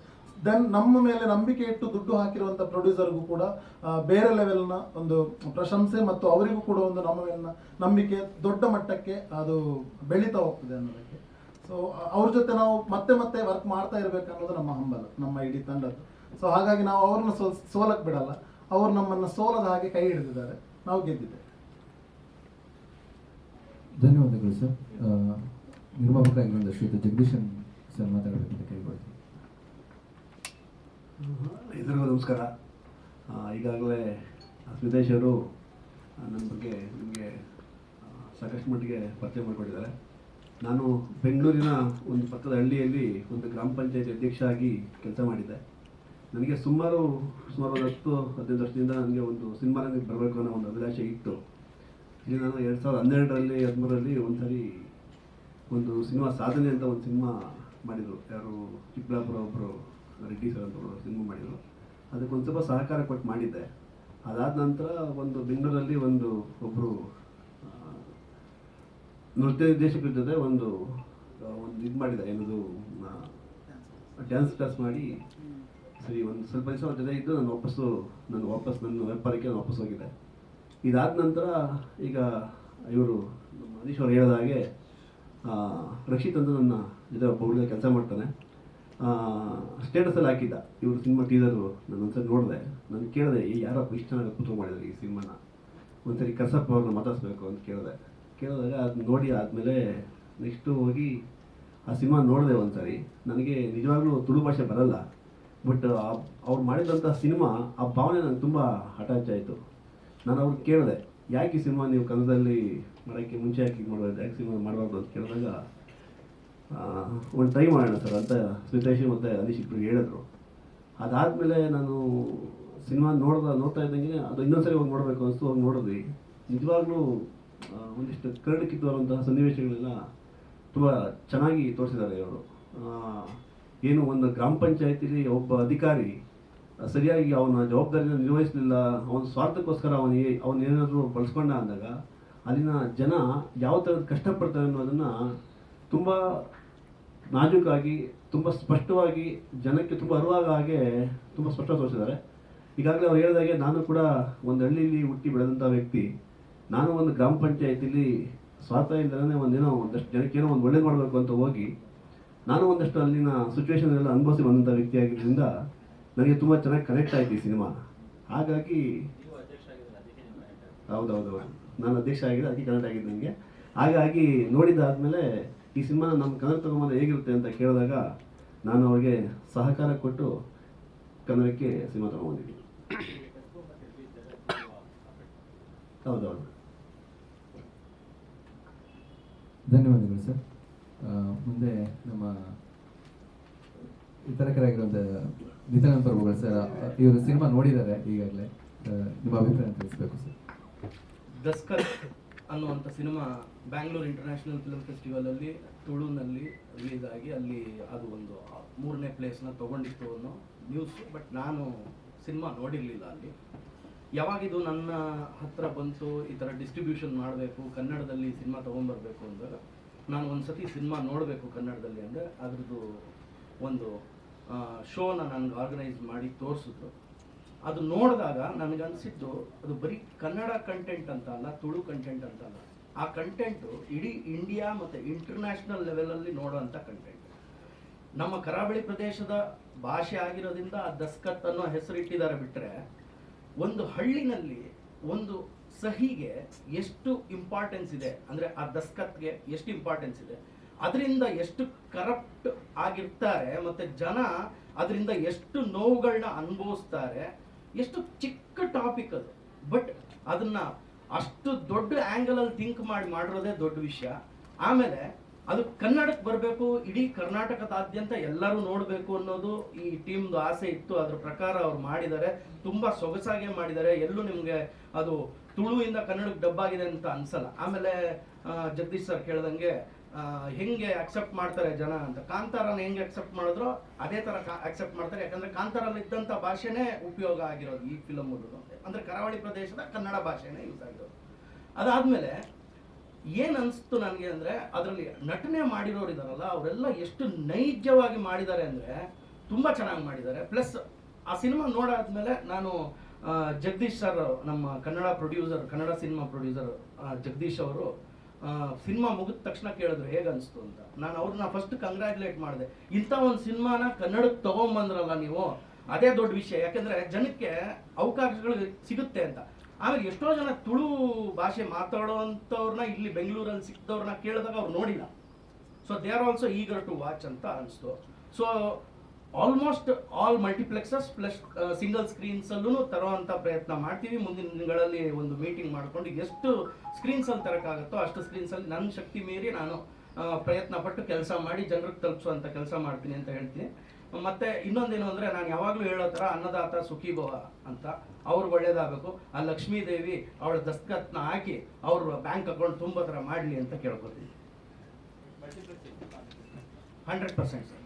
ದೆನ್ ನಮ್ಮ ಮೇಲೆ ನಂಬಿಕೆ ಇಟ್ಟು ದುಡ್ಡು ಹಾಕಿರುವಂಥ ಪ್ರೊಡ್ಯೂಸರ್ಗೂ ಕೂಡ ಬೇರೆ ಲೆವೆಲ್ನ ಒಂದು ಪ್ರಶಂಸೆ, ಮತ್ತು ಅವರಿಗೂ ಕೂಡ ಒಂದು ನಮ್ಮ ಮೇಲಿನ ನಂಬಿಕೆ ದೊಡ್ಡ ಮಟ್ಟಕ್ಕೆ ಅದು ಬೆಳೀತಾ ಹೋಗ್ತದೆ ಅನ್ನೋದಕ್ಕೆ. ಸೊ ಅವ್ರ ಜೊತೆ ನಾವು ಮತ್ತೆ ಮತ್ತೆ ವರ್ಕ್ ಮಾಡ್ತಾ ಇರಬೇಕು ಅನ್ನೋದು ನಮ್ಮ ಹಂಬಲ, ನಮ್ಮ ಇಡೀ ತಂಡದ್ದು. ಸೊ ಹಾಗಾಗಿ ನಾವು ಅವ್ರನ್ನ ಸೋಲಕ್ಕೆ ಬಿಡಲ್ಲ. ಅವ್ರು ನಮ್ಮನ್ನು ಸೋಲದ ಹಾಗೆ ಕೈ ಹಿಡಿದಿದ್ದಾರೆ, ನಾವು ಗೆದ್ದಿದ್ದೇವೆ. ಧನ್ಯವಾದಗಳು ಸರ್. ನಿರ್ಮಾಪಕರಾಗಿರುವಂಥ ಶ್ರೀಯುತ ಜಗದೀಶನ್ ಸರ್ ಮಾತಾಡಬೇಕಂತ ಕೇಳ್ಕೊಳ್ತೀನಿ. ಎಲ್ರಿಗೂ ನಮಸ್ಕಾರ. ಈಗಾಗಲೇ ಸ್ಮಿತೇಶ್ ಅವರು ನನ್ನ ಬಗ್ಗೆ ನಿಮಗೆ ಸಾಕಷ್ಟು ಮಟ್ಟಿಗೆ ಪರಿಚಯ ಮಾಡಿಕೊಟ್ಟಿದ್ದಾರೆ. ನಾನು ಬೆಂಗಳೂರಿನ ಒಂದು ಪಕ್ಕದ ಹಳ್ಳಿಯಲ್ಲಿ ಒಂದು ಗ್ರಾಮ ಪಂಚಾಯತಿ ಅಧ್ಯಕ್ಷ ಆಗಿ ಕೆಲಸ ಮಾಡಿದ್ದೆ. ನನಗೆ ಸುಮಾರು ಒಂದು 10-15 ವರ್ಷದಿಂದ ನನಗೆ ಒಂದು ಸಿನಿಮಾ ರಂಗಕ್ಕೆ ಬರಬೇಕು ಅನ್ನೋ ಒಂದು ಅಭಿಲಾಷೆ ಇತ್ತು. ಇಲ್ಲಿ ನಾನು 2012ರಲ್ಲಿ 13ರಲ್ಲಿ ಒಂದು ಸರಿ ಒಂದು ಸಿನಿಮಾ ಸಾಧನೆ ಅಂತ ಒಂದು ಸಿನಿಮಾ ಮಾಡಿದರು. ಯಾರು ಚಿಕ್ಕಬಳ್ಳಾಪುರ ಒಬ್ಬರು ರೆಡ್ಡಿ ಸರ್ ಅಂತ ಸಿನಿಮಾ ಮಾಡಿದರು. ಅದಕ್ಕೊಂದು ಸ್ವಲ್ಪ ಸಹಕಾರ ಕೊಟ್ಟು ಮಾಡಿದ್ದೆ. ಅದಾದ ನಂತರ ಒಂದು ಬೆಂಗಳೂರಲ್ಲಿ ಒಬ್ಬರು ನೃತ್ಯ ನಿರ್ದೇಶಕರ ಜೊತೆ ಒಂದು ಇದು ಮಾಡಿದೆ, ಏನದು ಡ್ಯಾನ್ಸ್ ಕ್ಲಾಸ್ ಮಾಡಿ ಸರಿ ಒಂದು ಸ್ವಲ್ಪ ದಿವಸ ಅವ್ರ ಜೊತೆ ಇದ್ದು ನಾನು ವಾಪಸ್ ನನ್ನ ವ್ಯಾಪಾರಕ್ಕೆ ನಾನು ವಾಪಸ್ ಹೋಗಿದ್ದೆ. ಇದಾದ ನಂತರ ಈಗ ಇವರು ನಮ್ಮ ಮನೀಶ್ ಅವರು ಹೇಳಿದ ಹಾಗೆ ರಕ್ಷಿತ್ ಅಂತ ನನ್ನ ಜೊತೆ ಒಬ್ಬ ಹುಡುಗ ಕೆಲಸ ಮಾಡ್ತಾನೆ. ಸ್ಟೇಟಸಲ್ಲಿ ಹಾಕಿದ್ದ ಇವರು ಸಿನಿಮಾ ಟೀಸರು. ನಾನು ಒಂದ್ಸರಿ ನೋಡಿದೆ, ನಾನು ಕೇಳಿದೆ, ಯಾರಪ್ಪ ಇಷ್ಟು ಚೆನ್ನಾಗಿ ಅದ್ಭುತ ಮಾಡಿದ್ದಾರೆ ಈ ಸಿನಿಮಾನ, ಒಂದ್ಸರಿ ಕಸಪ್ಪ ಅವ್ರನ್ನ ಮಾತಾಡಿಸ್ಬೇಕು ಅಂತ ಕೇಳಿದಾಗ ಅದು ನೋಡಿ ಆದಮೇಲೆ ನೆಕ್ಸ್ಟು ಹೋಗಿ ಆ ಸಿನಿಮಾ ನೋಡಿದೆ ಒಂದ್ಸರಿ. ನನಗೆ ನಿಜವಾಗ್ಲೂ ತುಳು ಭಾಷೆ ಬರಲ್ಲ, ಬಟ್ ಅವ್ರು ಮಾಡಿದಂಥ ಸಿನಿಮಾ ಆ ಭಾವನೆ ನನಗೆ ತುಂಬ ಅಟ್ಯಾಚ್ ಆಯಿತು. ನಾನು ಅವ್ರಿಗೆ ಕೇಳಿದೆ, ಯಾಕೆ ಈ ಸಿನಿಮಾ ನೀವು ಕನ್ನಡದಲ್ಲಿ ಮಾಡೋಕ್ಕೆ ಮುಂಚೆ ಯಾಕೆ ಮಾಡೋದು, ಯಾಕೆ ಸಿನಿಮಾ ಮಾಡಬಾರ್ದು ಅಂತ ಕೇಳಿದಾಗ ಒಂದು ಟ್ರೈ ಮಾಡೋಣ ಸರ್ ಅಂತ ಸ್ಮಿತೇಶ್ ಮತ್ತು ಅನೀಶ್ ಇಬ್ಬರಿಗೆ ಹೇಳಿದ್ರು. ಅದಾದಮೇಲೆ ನಾನು ಸಿನಿಮಾ ನೋಡ್ತಾ ಇದ್ದಂಗೆ ಅದು ಇನ್ನೊಂದ್ಸರಿ ಹೋಗಿ ನೋಡಬೇಕು ಅನಿಸ್ತು. ಹೋಗಿ ನೋಡಿದ್ವಿ. ನಿಜವಾಗ್ಲೂ ಒಂದಿಷ್ಟು ಕರಡು ಬರುವಂತಹ ಸನ್ನಿವೇಶಗಳೆಲ್ಲ ತುಂಬ ಚೆನ್ನಾಗಿ ತೋರಿಸಿದ್ದಾರೆ ಇವರು. ಏನು ಒಂದು ಗ್ರಾಮ ಪಂಚಾಯತಿಲಿ ಒಬ್ಬ ಅಧಿಕಾರಿ ಸರಿಯಾಗಿ ಅವನ ಜವಾಬ್ದಾರಿನ ನಿರ್ವಹಿಸಲಿಲ್ಲ, ಅವನ ಸ್ವಾರ್ಥಕ್ಕೋಸ್ಕರ ಅವನೇನಾದರೂ ಬಳಸ್ಕೊಂಡ ಅಂದಾಗ ಅಲ್ಲಿನ ಜನ ಯಾವ ಥರದ ಕಷ್ಟಪಡ್ತಾರೆ ಅನ್ನೋದನ್ನು ತುಂಬ ನಾಜೂಕಾಗಿ, ತುಂಬ ಸ್ಪಷ್ಟವಾಗಿ, ಜನಕ್ಕೆ ತುಂಬ ಅರಿವಾಗ ಹಾಗೆ ತುಂಬ ಸ್ಪಷ್ಟ ತೋರಿಸಿದ್ದಾರೆ. ಈಗಾಗಲೇ ಅವ್ರು ಹೇಳಿದಾಗೆ ನಾನು ಕೂಡ ಒಂದು ಹಳ್ಳಿಯಲ್ಲಿ ಹುಟ್ಟಿ ಬೆಳೆದಂಥ ವ್ಯಕ್ತಿ. ನಾನು ಒಂದು ಗ್ರಾಮ ಪಂಚಾಯತಿಲಿ ಸ್ವಾರ್ಥ ಇಲ್ಲದೇ ಒಂದಷ್ಟು ಜನಕ್ಕೇನೋ ಒಂದು ಒಳ್ಳೇದು ಮಾಡಬೇಕು ಅಂತ ಹೋಗಿ ನಾನು ಒಂದಷ್ಟು ಅಲ್ಲಿನ ಸಿಚುವೇಶನ್ ಎಲ್ಲ ಅನುಭವಿಸಿ ಬಂದಂಥ ವ್ಯಕ್ತಿ ಆಗಿದ್ದರಿಂದ ನನಗೆ ತುಂಬ ಚೆನ್ನಾಗಿ ಕನೆಕ್ಟ್ ಆಯಿತು ಈ ಸಿನಿಮಾ. ಹಾಗಾಗಿ ಹೌದೌದು, ನಾನು ಅಧ್ಯಕ್ಷ ಆಗಿದೆ, ಅದಕ್ಕೆ ಕನೆಕ್ಟ್ ಆಗಿದ್ದು ನನಗೆ. ಹಾಗಾಗಿ ನೋಡಿದಾದ್ಮೇಲೆ ಈ ಸಿನಿಮಾ ನಮ್ಮ ಕನ್ನಡ ತಗೊಂಬಂದು ಹೇಗಿರುತ್ತೆ ಅಂತ ಕೇಳಿದಾಗ ನಾನು ಅವ್ರಿಗೆ ಸಹಕಾರ ಕೊಟ್ಟು ಕನ್ನಡಕ್ಕೆ ಸಿನಿಮಾ ತಗೊಂಡಿದ್ದೀನಿ. ಹೌದೌದು. ಧನ್ಯವಾದಗಳು ಸರ್. ಮುಂದೆ ನಮ್ಮ ವಿತರಕರಾಗಿರುವಂಥ ನಿತಿನ್ ಪ್ರಭುಗಳು ಸರ್, ಇವರು ಸಿನಿಮಾ ನೋಡಿದ್ದಾರೆ ಈಗಾಗಲೇ, ನಿಮ್ಮ ಅಭಿಪ್ರಾಯ ತಿಳಿಸ್ಬೇಕು ಸರ್. ದಸ್ಕತ್ ಅನ್ನುವಂಥ ಸಿನಿಮಾ ಬ್ಯಾಂಗ್ಳೂರ್ ಇಂಟರ್ನ್ಯಾಷನಲ್ ಫಿಲ್ಮ್ ಫೆಸ್ಟಿವಲಲ್ಲಿ ತುಳುನಲ್ಲಿ ರಿಲೀಸ್ ಆಗಿ ಅಲ್ಲಿ ಅದು ಒಂದು 3ನೇ ಪ್ಲೇಸ್ನ ತೊಗೊಂಡಿತ್ತು ಅನ್ನೋ ನ್ಯೂಸ್. ಬಟ್ ನಾನು ಸಿನಿಮಾ ನೋಡಿರಲಿಲ್ಲ ಅಲ್ಲಿ. ಯಾವಾಗಿದು ನನ್ನ ಹತ್ರ ಬಂತು ಈ ಥರ ಡಿಸ್ಟ್ರಿಬ್ಯೂಷನ್ ಮಾಡಬೇಕು, ಕನ್ನಡದಲ್ಲಿ ಸಿನಿಮಾ ತೊಗೊಂಬರ್ಬೇಕು ಅಂದಾಗ ನಾನು ಒಂದು ಸತಿ ಸಿನಿಮಾ ನೋಡಬೇಕು ಕನ್ನಡದಲ್ಲಿ ಅಂದರೆ ಅದ್ರದ್ದು ಒಂದು ಶೋನ ನನಗೆ ಆರ್ಗನೈಸ್ ಮಾಡಿ ತೋರಿಸಿದ್ರು. ಅದು ನೋಡಿದಾಗ ನನಗನ್ಸಿದ್ದು ಅದು ಬರೀ ಕನ್ನಡ ಕಂಟೆಂಟ್ ಅಂತ ಅಲ್ಲ, ತುಳು ಕಂಟೆಂಟ್ ಅಂತ ಅಲ್ಲ, ಆ ಕಂಟೆಂಟು ಇಡೀ ಇಂಡಿಯಾ ಮತ್ತು ಇಂಟರ್ನ್ಯಾಷನಲ್ ಲೆವೆಲಲ್ಲಿ ನೋಡೋವಂಥ ಕಂಟೆಂಟ್. ನಮ್ಮ ಕರಾವಳಿ ಪ್ರದೇಶದ ಭಾಷೆ ಆಗಿರೋದ್ರಿಂದ ಆ ದಸ್ಕತ್ ಅನ್ನೋ ಹೆಸರಿಟ್ಟಿದ್ದಾರೆ. ಬಿಟ್ಟರೆ ಒಂದು ಹಳ್ಳಿನಲ್ಲಿ ಒಂದು ಸಹಿಗೆ ಎಷ್ಟು ಇಂಪಾರ್ಟೆನ್ಸ್ ಇದೆ ಅಂದರೆ ಆ ದಸ್ಕತ್ಗೆ ಎಷ್ಟು ಇಂಪಾರ್ಟೆನ್ಸ್ ಇದೆ, ಅದರಿಂದ ಎಷ್ಟು ಕರಪ್ಟ್ ಆಗಿರ್ತಾರೆ ಮತ್ತು ಜನ ಅದರಿಂದ ಎಷ್ಟು ನೋವುಗಳನ್ನ ಅನುಭವಿಸ್ತಾರೆ. ಎಷ್ಟು ಚಿಕ್ಕ ಟಾಪಿಕ್ ಅದು, ಬಟ್ ಅದನ್ನ ಅಷ್ಟು ದೊಡ್ಡ ಆ್ಯಂಗಲಲ್ಲಿ ಥಿಂಕ್ ಮಾಡಿರೋದೇ ದೊಡ್ಡ ವಿಷಯ. ಆಮೇಲೆ ಅದು ಕನ್ನಡಕ್ಕೆ ಬರಬೇಕು, ಇಡೀ ಕರ್ನಾಟಕದಾದ್ಯಂತ ಎಲ್ಲರೂ ನೋಡಬೇಕು ಅನ್ನೋದು ಈ ಟೀಮ್ದು ಆಸೆ ಇತ್ತು. ಅದ್ರ ಪ್ರಕಾರ ಅವ್ರು ಮಾಡಿದ್ದಾರೆ, ತುಂಬ ಸೊಗಸಾಗೆ ಮಾಡಿದ್ದಾರೆ. ಎಲ್ಲೂ ನಿಮಗೆ ಅದು ತುಳುವಿಂದ ಕನ್ನಡಕ್ಕೆ ಡಬ್ಬಾಗಿದೆ ಅಂತ ಅನ್ಸಲ್ಲ. ಆಮೇಲೆ ಜಗದೀಶ್ ಸರ್ ಕೇಳ್ದಂಗೆ ಹೆಂಗೆ ಅಕ್ಸೆಪ್ಟ್ ಮಾಡ್ತಾರೆ ಜನ ಅಂತ, ಕಾಂತಾರನ ಹೆಂಗೆ ಅಕ್ಸೆಪ್ಟ್ ಮಾಡಿದ್ರು ಅದೇ ಥರ ಅಕ್ಸೆಪ್ಟ್ ಮಾಡ್ತಾರೆ. ಯಾಕಂದರೆ ಕಾಂತಾರಲ್ಲಿ ಇದ್ದಂಥ ಭಾಷೆನೇ ಉಪಯೋಗ ಆಗಿರೋದು ಈ ಫಿಲಮ್, ಅಂದರೆ ಕರಾವಳಿ ಪ್ರದೇಶದ ಕನ್ನಡ ಭಾಷೆನೇ ಯೂಸ್ ಆಗಿರೋದು. ಅದಾದಮೇಲೆ ಏನು ಅನಿಸ್ತು ನನಗೆ ಅಂದರೆ ಅದರಲ್ಲಿ ನಟನೆ ಮಾಡಿರೋರು ಇದ್ದಾರಲ್ಲ ಅವರೆಲ್ಲ ಎಷ್ಟು ನೈಜವಾಗಿ ಮಾಡಿದ್ದಾರೆ ಅಂದರೆ ತುಂಬ ಚೆನ್ನಾಗಿ ಮಾಡಿದ್ದಾರೆ. ಪ್ಲಸ್ ಆ ಸಿನಿಮಾ ನೋಡಾದ್ಮೇಲೆ ನಾನು ಜಗದೀಶ್ ಸರ್, ನಮ್ಮ Kannada producer, Kannada cinema producer Jagadish ಅವರು ಸಿನಿಮಾ ಮುಗಿದ ತಕ್ಷಣ ಕೇಳಿದ್ರು ಹೇಗೆ ಅನಿಸ್ತು ಅಂತ. ನಾನು ಅವ್ರನ್ನ ಫಸ್ಟ್ ಕಂಗ್ರ್ಯಾಚುಲೇಟ್ ಮಾಡಿದೆ. ಇಂಥ ಒಂದು ಸಿನಿಮಾನ ಕನ್ನಡಕ್ಕೆ ತೊಗೊಂಬಂದ್ರಲ್ಲ ನೀವು, ಅದೇ ದೊಡ್ಡ ವಿಷಯ. ಯಾಕೆಂದರೆ ಜನಕ್ಕೆ ಅವಕಾಶಗಳು ಸಿಗುತ್ತೆ ಅಂತ. ಆಮೇಲೆ ಎಷ್ಟೋ ಜನ ತುಳು ಭಾಷೆ ಮಾತಾಡೋವಂಥವ್ರನ್ನ ಇಲ್ಲಿ ಬೆಂಗಳೂರಲ್ಲಿ ಸಿಕ್ಕಿದವ್ರನ್ನ ಕೇಳಿದಾಗ ಅವ್ರು ನೋಡಿಲ್ಲ. So they are also eager to watch ಅಂತ ಅನಿಸ್ತು. So almost all multiplexes plus single ಸ್ಕ್ರೀನ್ಸಲ್ಲೂ ತರೋವಂಥ ಪ್ರಯತ್ನ ಮಾಡ್ತೀವಿ. ಮುಂದಿನ ದಿನಗಳಲ್ಲಿ ಒಂದು ಮೀಟಿಂಗ್ ಮಾಡಿಕೊಂಡು ಎಷ್ಟು ಸ್ಕ್ರೀನ್ಸಲ್ಲಿ ತರೋಕ್ಕಾಗುತ್ತೋ ಅಷ್ಟು ಸ್ಕ್ರೀನ್ಸಲ್ಲಿ ನನ್ನ ಶಕ್ತಿ ಮೀರಿ ನಾನು ಪ್ರಯತ್ನ ಪಟ್ಟು ಕೆಲಸ ಮಾಡಿ ಜನರಿಗೆ ತಲುಪಿಸುವಂಥ ಕೆಲಸ ಮಾಡ್ತೀನಿ ಅಂತ ಹೇಳ್ತೀನಿ. ಮತ್ತು ಇನ್ನೊಂದೇನು ಅಂದರೆ ನಾನು ಯಾವಾಗಲೂ ಹೇಳೋ ಥರ ಅನ್ನದಾತ ಸುಖೀಭವ ಅಂತ, ಅವ್ರಿಗೆ ಒಳ್ಳೇದಾಗಬೇಕು. ಆ ಲಕ್ಷ್ಮೀ ದೇವಿ ಅವಳ ದಸ್ಕತ್ನ ಹಾಕಿ ಅವ್ರ ಬ್ಯಾಂಕ್ ಅಕೌಂಟ್ ತುಂಬ ಥರ ಮಾಡಲಿ ಅಂತ ಕೇಳ್ಕೊತೀನಿ. 100% ಸರ್.